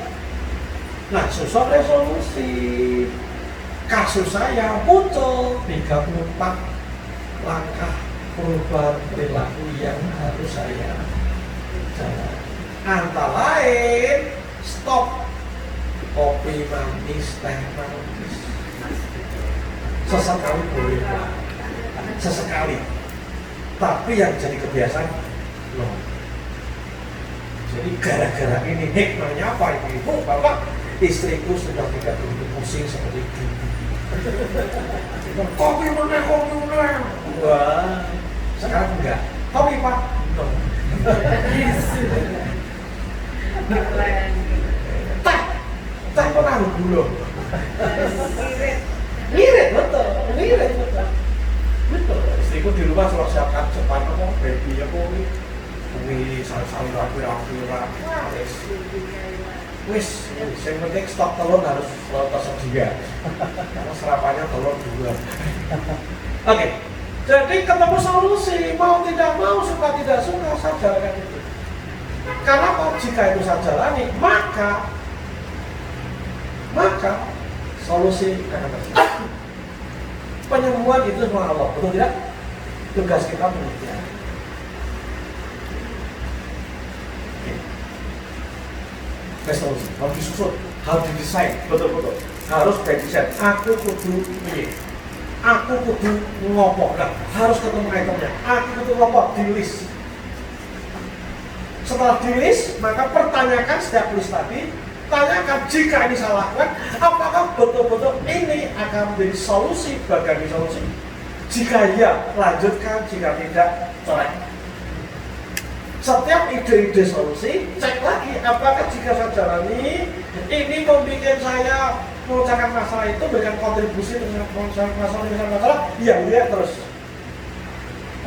Nah, susun resolusi. Kasus saya muncul 34 langkah perubahan perilaku yang harus saya jalan. Antara lain, stop kopi manis, teh manis. Sesekali boleh, sesekali. Tapi yang jadi kebiasaan, loh. Jadi gara-gara ini hikmahnya apa ibu bapak? Istriku sudah tidak begitu pusing seperti dulu. Kopi mana? Wah, sekarang enggak. Kopi pak? Teh pernah dulu. Ngirit betul. Istriku di rumah selalu siapkan cepat kok, baby aku ini saling rapi-rapi. Wis, yang penting stok telur harus selalu tersedia. Karena serapannya telur 2. Oke, jadi ketemu solusi, mau tidak mau, suka tidak suka, saya jalankan itu. Karena jika itu saya jalani, maka solusi akan terjadi. Penyembuhan itu semua Allah, betul tidak? Tugas kita mengerti. Resolusi, harus disusun, harus didesain, betul-betul. Harus didesain. Aku kudu pilih, aku kudu ngopo, nah, harus ketemu itemnya. Aku kudu ngopo di list. Setelah di list, maka pertanyakan setiap list tadi, tanyakan jika ini saya lakukan, apakah betul-betul ini akan menjadi solusi, bagian solusi. Jika iya, lanjutkan, jika tidak, colek. Setiap ide-ide solusi, cek lagi apakah jika saya jalani ini membuat saya memecahkan masalah itu, berikan kontribusi dengan masalah, iya terus.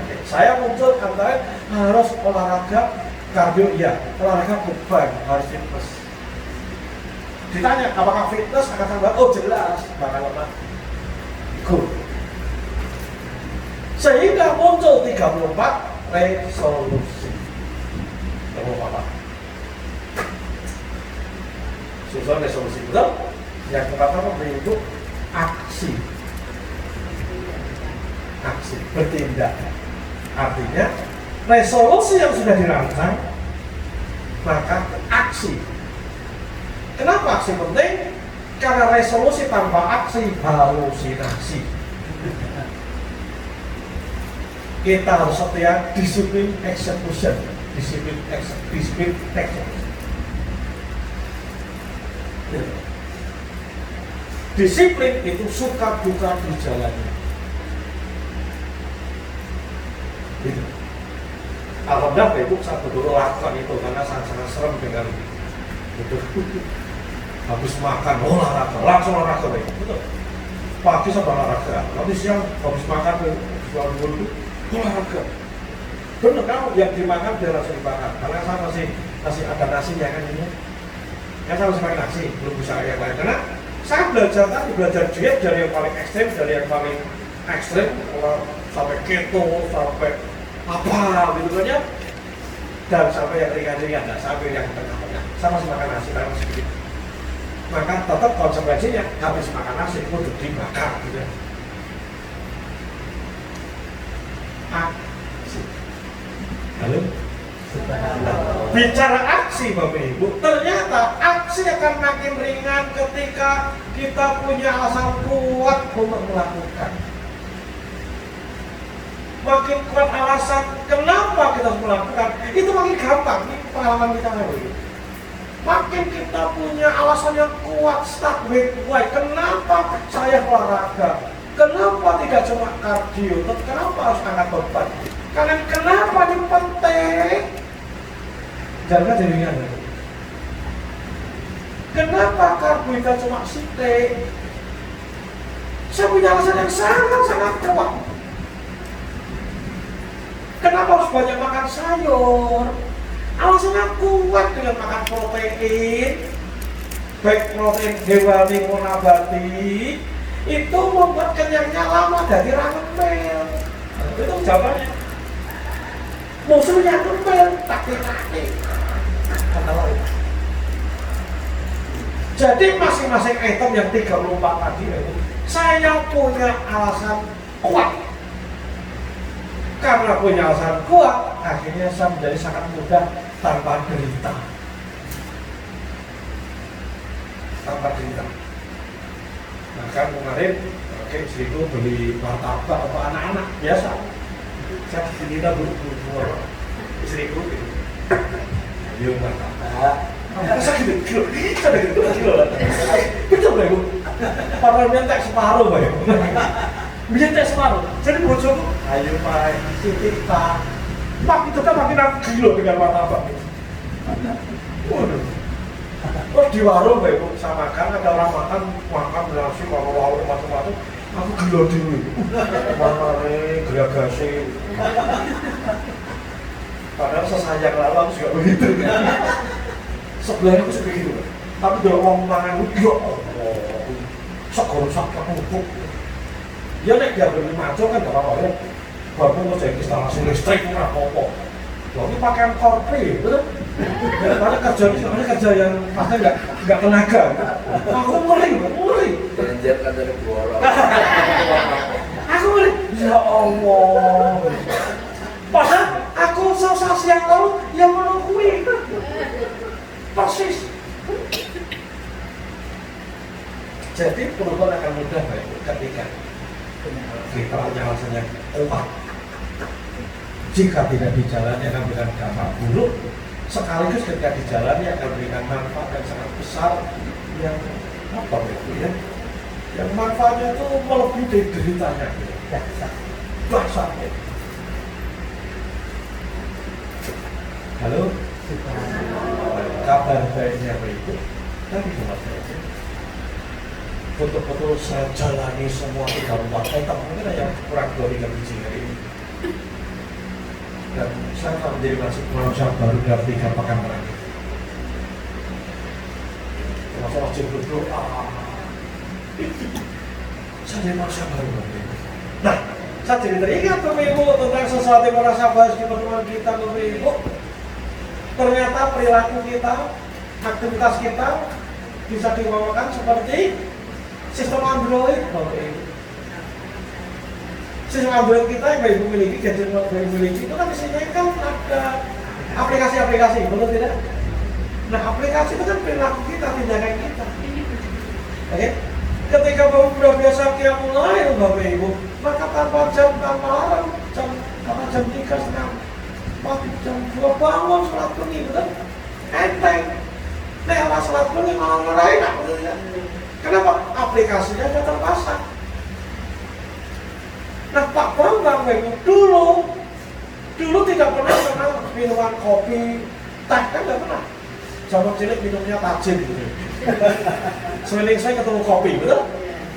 Oke, saya muncul antara harus olahraga kardio, iya, olahraga beban harus fitness. Ditanya apakah fitness akan tambah? Oh jelas, bakal lemah. Good. Sehingga muncul 34 resolusi. Temu apa? Susun resolusi betul. Yang pertama bentuk aksi. Aksi, bertindak. Artinya resolusi yang sudah dirancang, maka aksi. Kenapa aksi penting? Karena resolusi tanpa aksi halusinasi. Kita harus setia disiplin execution, disiplin execution. Disiplin itu suka duka berjalannya. Gitu. Alhamdulillah Ibu saya betul lakukan itu karena sangat serem dengan itu. Habis makan olahraga, langsung olahraga betul. Pagi saya olahraga, nanti siang habis makan itu olahraga. Benar kalau yang dimakan dia langsung dimakan. Karena saya masih ada nasinya kan ini. Kan saya masih makan nasi, belum bisa yang lain. Karena saya belajar diet dari yang paling ekstrim, sampai keto, sampai apa gitu kan ya, dan sampai yang ringan-ringan, dan sampai yang tengah-tengah. Saya masih makan nasi, karena masih sedikit. Maka tetap konsekuensinya habis makan nasi itu dibakar gitu ya. Aksi. Halo? Bicara aksi Bapak Ibu, ternyata aksi akan makin ringan ketika kita punya alasan kuat untuk melakukan. Makin kuat alasan kenapa kita harus melakukan, itu makin gampang. Ini pengalaman kita hari ini. Makin kita punya alasan yang kuat, start with why. Kenapa saya olahraga? Kenapa tidak cuma kardio? Kenapa harus angkat beban? Karena kenapa ini penting? Jangan jadi ringan. Kenapa karbohidrat cuma sithik? Saya punya alasan yang sangat kuat. Kenapa harus banyak makan sayur? Alasannya kuat dengan makan protein, baik protein hewani maupun nabati, itu membuat kenyangnya lama dari rangkep. Itu jawabannya. Musuhnya kembel, taktik. Jadi masing-masing item yang 34 tadi itu, saya punya alasan kuat. Karena punya alasan kuat, akhirnya saya menjadi sangat mudah tanpa derita. Nah kan kemarin, oke, istriku beli martabak untuk anak-anak biasa. Saya disini buru-buru istriku gitu. Ayo martabak. Masa gitu kilo. Betul Pak Ibu. Padahal nyentek separuh Pak Ibu. Nyentek separuh. Jadi bojoku, ayo Pak, titip Pak. Pak itu kan makin kilo dengan martabak. Waduh. Oh di warung Pak Ibu, saya makan, ada orang makan nasi, mau macam-macam. Aku gelo dulu. Warnanya geragasi. Padahal sesayang lalu aku juga begitu. Sebelahnya aku suka gitu, tapi udah orang mangan itu, ya Allah, segosak empuk. Ya nek dia beli maco kan gak apa-apa ya, walaupun mau jadi instalasi listrik nggak apa-apa. Ini pakaian korpri, betul? Daripada kerja yang pasti nggak tenaga. Aku ngeri. Banjir kan dari bolong. Aku ngeri, ya Allah. Padahal aku sensasi yang lalu yang menungguin. Persis. Jadi perubahan akan mudah Pak Ibu ketika kita punya alasannya kuat. Jika tidak dijalani akan berikan dampak buruk. sekaligus ketika dijalani akan memberikan manfaat yang sangat besar yang apa itu ya? Yang manfaatnya itu melebihi dari deritanya. Dahsyat. Halo, kabar baiknya berikut. Tadi cuma saja. Foto-foto saya jalani semua 3 tahun mungkin ada yang kurang 2 biji hari ini. Dan saya akan menjadi manusia baru dalam 3 pekan terakhir. Masa wajib berdoa. Saya jadi manusia baru nanti. Nah, saya jadi teringat Ibu tentang sesuatu yang merasa bahas di pertemuan kita Ibu. Ternyata perilaku kita, aktivitas kita bisa dibawakan seperti sistem Android Bapak Ibu. Sistem Android kita yang Ibu miliki, gadget yang Ibu miliki itu kan isinya kan ada aplikasi-aplikasi, betul tidak? Nah, aplikasi itu kan perilaku kita, tindakan kita. Oke? Ketika Bapak sudah biasa mulai Bapak Ibu, maka tanpa jam, tanpa alarm, jam 3:30, jam 2 bangun sholat pagi, betul? Enteng. Nah, kalau sholat pagi malah ngerain, betul tidak? Kenapa? Aplikasinya sudah terpasang. Nah, Pak Bambang dulu tidak pernah kenal minuman kopi, teh kan tidak pernah. Zaman cilik minumnya tajin gitu. Seliling saya ketemu kopi, betul?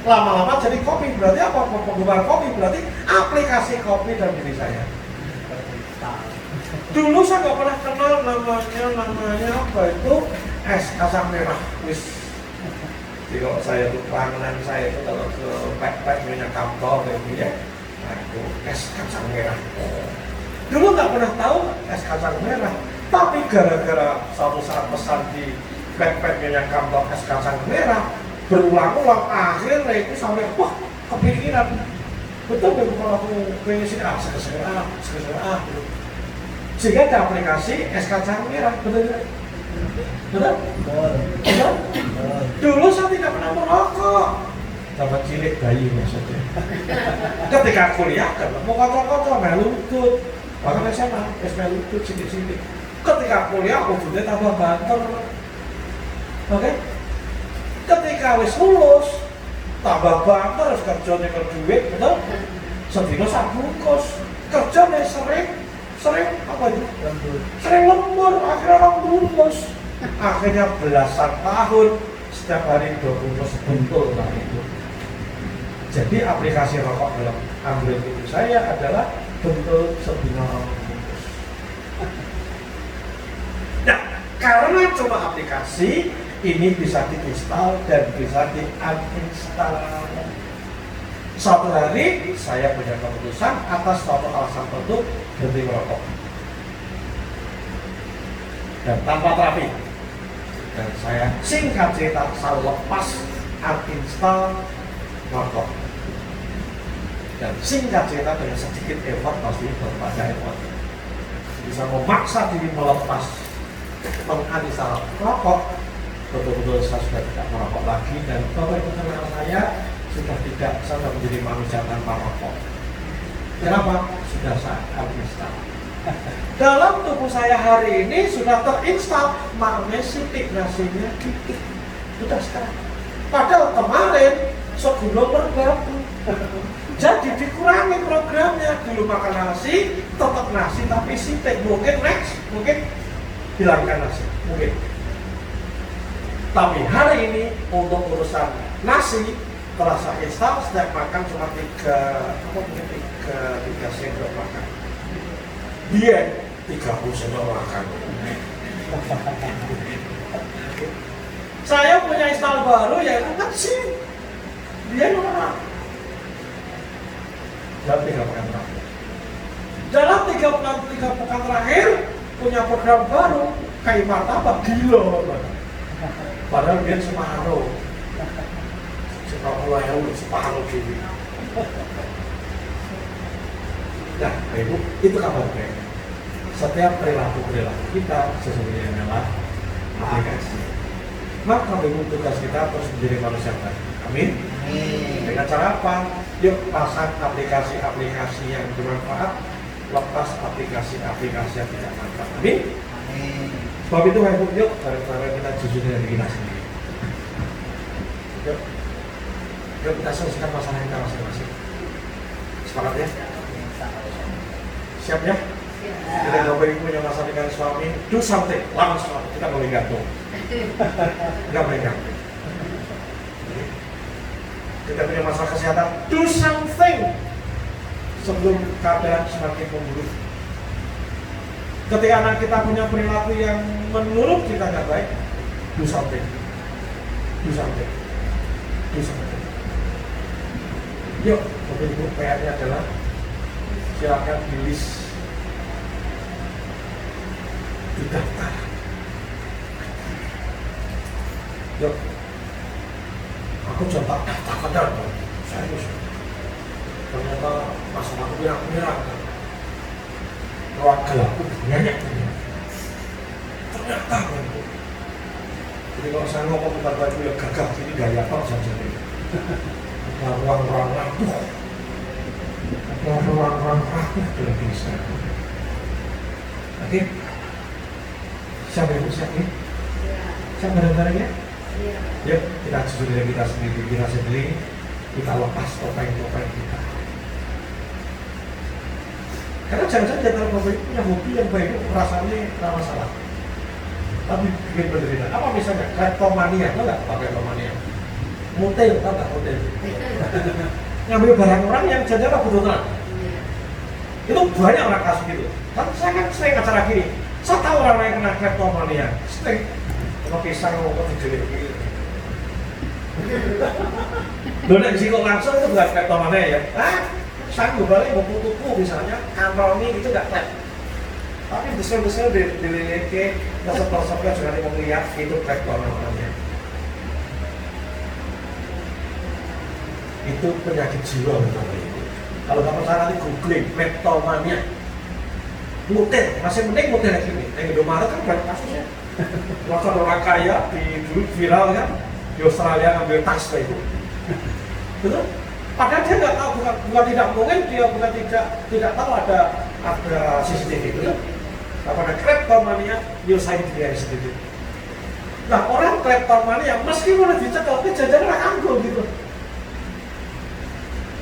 Lama-lama jadi kopi, berarti apa? Penggemar kopi, berarti aplikasi kopi dalam diri saya. Dulu saya nggak pernah kenal namanya apa itu es kacang merah, jadi kalau saya tuh pelanggan saya itu kalau ke pek-pek minyak kantor kayak gitu ya, nah itu es kacang merah. Dulu nggak pernah tahu es kacang merah, tapi gara-gara suatu saat pesan di pek-pek minyak kantor es kacang merah berulang-ulang, akhirnya itu sampai wah kepikiran, betul kalau aku pengen sih segera gitu. Sehingga ada aplikasi es kacang merah, betul tidak? Betul? Betul? Dulu saya tidak pernah merokok. Sama cilik bayi maksudnya. Ketika kuliah kan mau kocok-kocok, melutut. Bahkan SMA, melutut sidik-sidik. Ketika kuliah, ujungnya tambah banter. Oke? Ketika wis lulus, tambah banter, harus kerjanya ke duit, betul? Sedino sak bungkus. Kerjanya sering apa itu? Sering lembur, akhirnya orang lulus. Akhirnya belasan tahun setiap hari 20 bentul lah itu. Jadi aplikasi rokok dalam Android itu saya adalah bentul sedina bungkus. Nah, karena cuma aplikasi ini bisa diinstal dan bisa di-uninstall. Suatu hari saya punya keputusan atas suatu alasan tertentu berhenti merokok dan tanpa terapi. Dan saya singkat cerita saya lepas uninstall merokok. Dan singkat cerita dengan sedikit effort pasti berbagai effort bisa memaksa diri melepas menguninstall merokok. Betul-betul saya sudah tidak merokok lagi dan Bapak Ibu kenal saya sudah menjadi manusia tanpa rokok. Kenapa? Sudah saya uninstall. Dalam tubuh saya hari ini sudah terinstal magnesia nasinya dikit. Sudah sekarang. Padahal kemarin sebelum bergabung. Jadi dikurangi programnya. Dulu makan nasi, tetap nasi tapi sitik. Mungkin next, mungkin hilangkan nasi. Mungkin. Tapi hari ini untuk urusan nasi terasa install, setiap makan cuma 3 sendok makan. Dia 30 sendok makan. Saya punya install baru yaitu kecil. Dia norak. Dalam 3 pekan terakhir. Dalam 3 pekan terakhir punya program baru kayak martabak gila. Padahal dia separuh. Separuh gini. Nah, Ibu, itu kabar baik. Setiap perilaku kita sesungguhnya adalah aplikasi. Maka Ibu, tugas kita terus menjadi manusia baik. Amin. Dengan cara apa? Yuk pasang aplikasi-aplikasi yang bermanfaat, lepas aplikasi-aplikasi yang tidak bermanfaat. Amin. Sebab itu Ibu, yuk bareng-bareng kita jujur dengan diri kita sendiri. Yuk, yuk kita selesaikan masalah kita masing-masing. Sepakat ya? Siap ya? Kita Bapak Ibu punya masalah dengan suami, do something, langsung kita boleh gantung. Nggak boleh gantung. Kita punya masalah kesehatan, do something sebelum keadaan semakin memburuk. Ketika anak kita punya perilaku yang menurut kita nggak baik, do something, do something, do something. Yuk, Bapak Ibu, PR-nya adalah silakan di list, didaftar. Yuk, aku coba daftar, saya harus. Ternyata masalah aku pirang-pirang. Keluarga aku banyak. Ternyata itu. Jadi kalau saya ngomong kepada baju yang gagah, ini gaya apa saja ini. Ada ruang-ruang rapuh. Ada ruang-ruang rapuh dalam diri saya. Oke? Siap ya Bu? Siap ya? Siap bareng-bareng ya? Yuk, kita jujur dari kita sendiri, kita lepas topeng-topeng kita. Karena jangan-jangan di antara Bapak Ibu punya hobi yang baik, rasanya tidak masalah. Tapi bikin penderitaan. Apa misalnya? Kleptomania, tahu nggak apa kleptomania? Mutil, tahu nggak mutil? Ngambil barang orang yang jangan kebetulan. Itu banyak orang kasus gitu. Tapi saya kan sering acara gini. Saya tahu orang yang kena kleptomania. Sering. Kalau pisang mau dijelit gitu. Loh, nek sih kok langsung itu bukan kleptomania ya? Sanggup balik buku-buku misalnya, kantongi itu nggak klep. Tapi besar-besar dililiki, resep-resepnya juga nih mau lihat itu kleptomania. Itu penyakit jiwa betul itu. Kalau nggak percaya nanti googling kleptomania. Mutil, masih mending mutil lagi nih. Yang Indomaret kan banyak kasusnya. Waktu orang kaya di dulu viral kan di Australia ngambil tas kayak itu. Betul? Padahal dia nggak tahu, bukan tidak mungkin dia bukan tidak tahu ada CCTV itu. Pada kleptomania nyusahin dia sendiri. Nah orang kleptomania meskipun udah dicekel, tapi jajannya anggur gitu.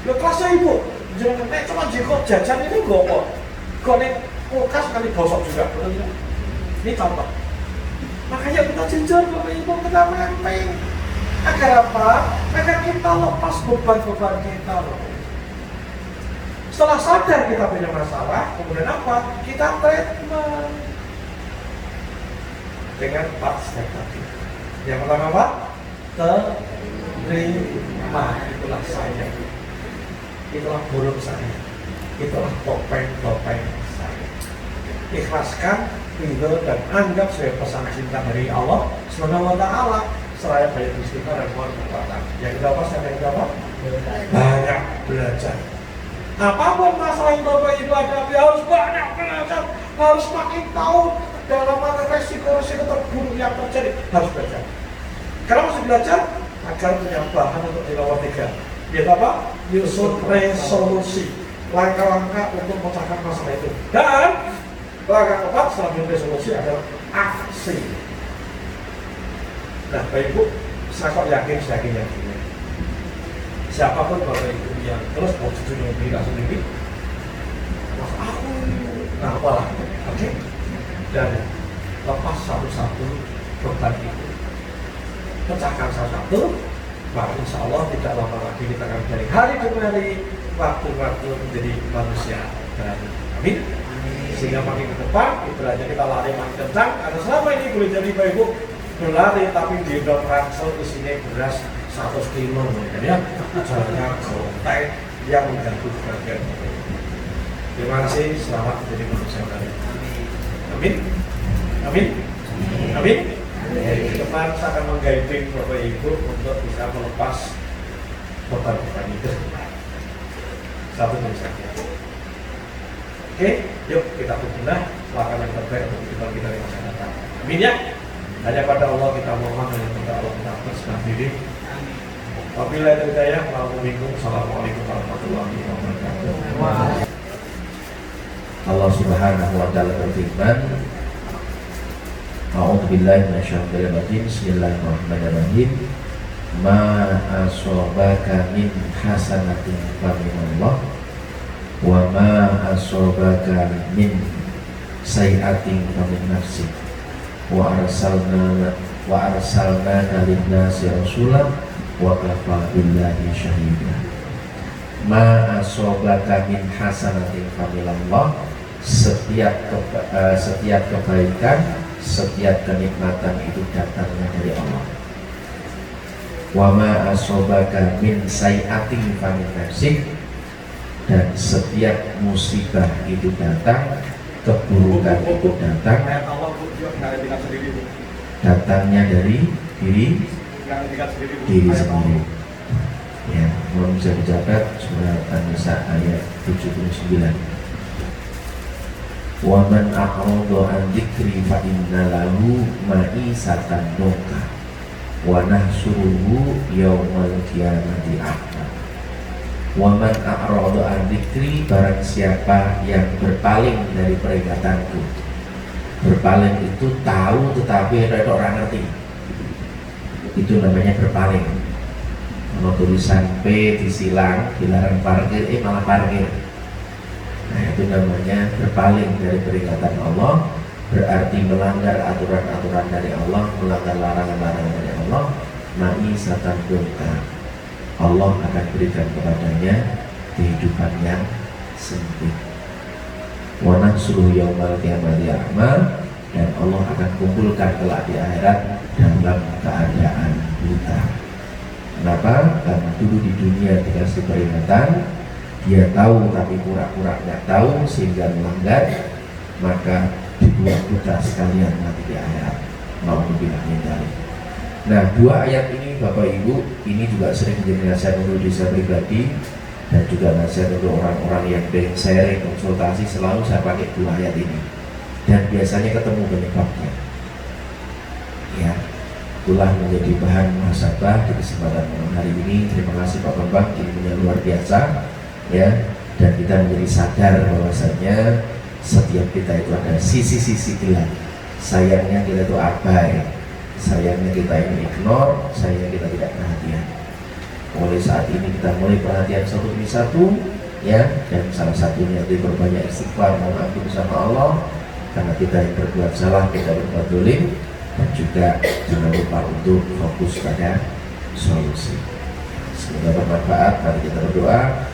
Lo kelasnya Ibu, jangan nek cuma jiko jajan ini gue kok. Kok nek kulkas kali gosok juga, betul tidak? Ini contoh. Makanya kita jujur Bapak Ibu, kita mempeng. Agar apa? Agar kita lepas beban-beban kita. Setelah sadar kita punya masalah, kemudian apa? Kita treatment dengan 4 step tadi. Yang pertama apa? Terima. Itulah saya. Itulah buruk saya. Itulah topeng-topeng saya. Ikhlaskan, ridho, dan anggap sebagai pesan cinta dari Allah Subhanahu wa Ta'ala. Seraya banyak istighfar dan mohon kekuatan. Yang kedua apa? Yang kedua banyak belajar. Apapun masalah yang Bapak Ibu hadapi harus banyak belajar, harus makin tahu dalam mana resiko-resiko terburuk yang terjadi, harus belajar. Karena masih belajar agar punya bahan untuk dilawan 3. Yaitu apa? Nyusun resolusi, langkah-langkah untuk memecahkan masalah itu. Dan langkah keempat setelah resolusi adalah aksi. Nah, Bapak Ibu, saya kok yakin siapapun Bapak Ibu yang terus mau jujur dengan diri sendiri, mas aku apalah, oke? Dan lepas satu-satu beban itu, pecahkan satu-satu, maka insya Allah tidak lama lagi kita akan dari hari demi hari, waktu-waktu menjadi manusia baru. Amin. Sehingga makin ke depan, itu aja kita lari makin kencang. Karena selama ini boleh jadi Bapak Ibu berlari tapi di dalam ransel isinya beras 100 kilo ya, jalannya goteng yang mengganggu bagian. Terima kasih, selamat menjadi manusia baru. Amin. Amin. Amin. Jadi ke depan saya akan mengguiding Bapak Ibu untuk bisa melepas beban-beban itu. Satu demi satu. Oke, yuk kita berbenah lakukan yang terbaik untuk kita di masa datang. Amin ya. Hanya pada Allah kita mohon, hanya pada Allah kita berserah diri. Wabillahi hidayah, Assalamualaikum warahmatullahi wabarakatuh. Allah Subhanahu wa Ta'ala berfirman, A'udzubillahi minasyaitonir rajim. Bismillahirrahmanirrahim. Ma asobaka min hasanatin faminallah wa ma asobaka min sayiatin famin nafsik wa arsalna linnasi rasulan wa kafa billahi syahida. Ma asobaka min hasanatin faminallah, setiap kebaikan, setiap kenikmatan itu datangnya dari Allah. Wa ma asobaka min sayiatin famin nafsik, dan setiap musibah itu datang, keburukan itu datang, datangnya dari diri sendiri. Ya, belum bisa dicatat surat An-Nisa ayat 79. Wa man a'rada an dzikri fa inna lahu ma'isatan dhanka wa nahsuruhu yaumal qiyamati a'ma. Wa man a'rada an dzikri, barang siapa yang berpaling dari peringatanku. Berpaling itu tahu tetapi orang ngerti, itu namanya berpaling. Kalau tulisan P disilang, dilarang parkir, malah parkir. Nah, itu namanya berpaling dari peringatan Allah, berarti melanggar aturan-aturan dari Allah, melanggar larangan-larangan dari Allah. Na'i satan dongka, Allah akan berikan kepadanya kehidupan yang sempit. Wa nahsuruhu yaumal qiyamati a'ma, dan Allah akan kumpulkan kelak di akhirat dalam keadaan buta. Kenapa? Karena dulu di dunia dikasih peringatan, dia tahu tapi pura-pura nggak tahu sehingga melanggar, maka dibuat buta sekalian nanti di akhirat. Nauzubillah min dzalik. Nah, dua ayat ini Bapak Ibu, ini juga sering menjadi nasihat untuk diri saya pribadi dan juga nasihat untuk orang-orang yang pengen sharing, konsultasi. Selalu saya pakai dua ayat ini dan biasanya ketemu penyebabnya. Ya, itulah menjadi bahan muhasabah di kesempatan malam hari ini. Terima kasih Pak Bambang, ilmunya luar biasa ya, dan kita menjadi sadar bahwasanya setiap kita itu ada sisi-sisi gelap. Sayangnya kita itu abai, sayangnya kita ini ignore, sayangnya kita tidak perhatian. Mulai saat ini kita mulai perhatian satu demi satu ya, dan salah satunya diperbanyak istighfar, mohon ampun sama Allah karena kita yang berbuat salah, kita berbuat dolim, dan juga jangan lupa untuk fokus pada solusi. Semoga bermanfaat. Mari kita berdoa.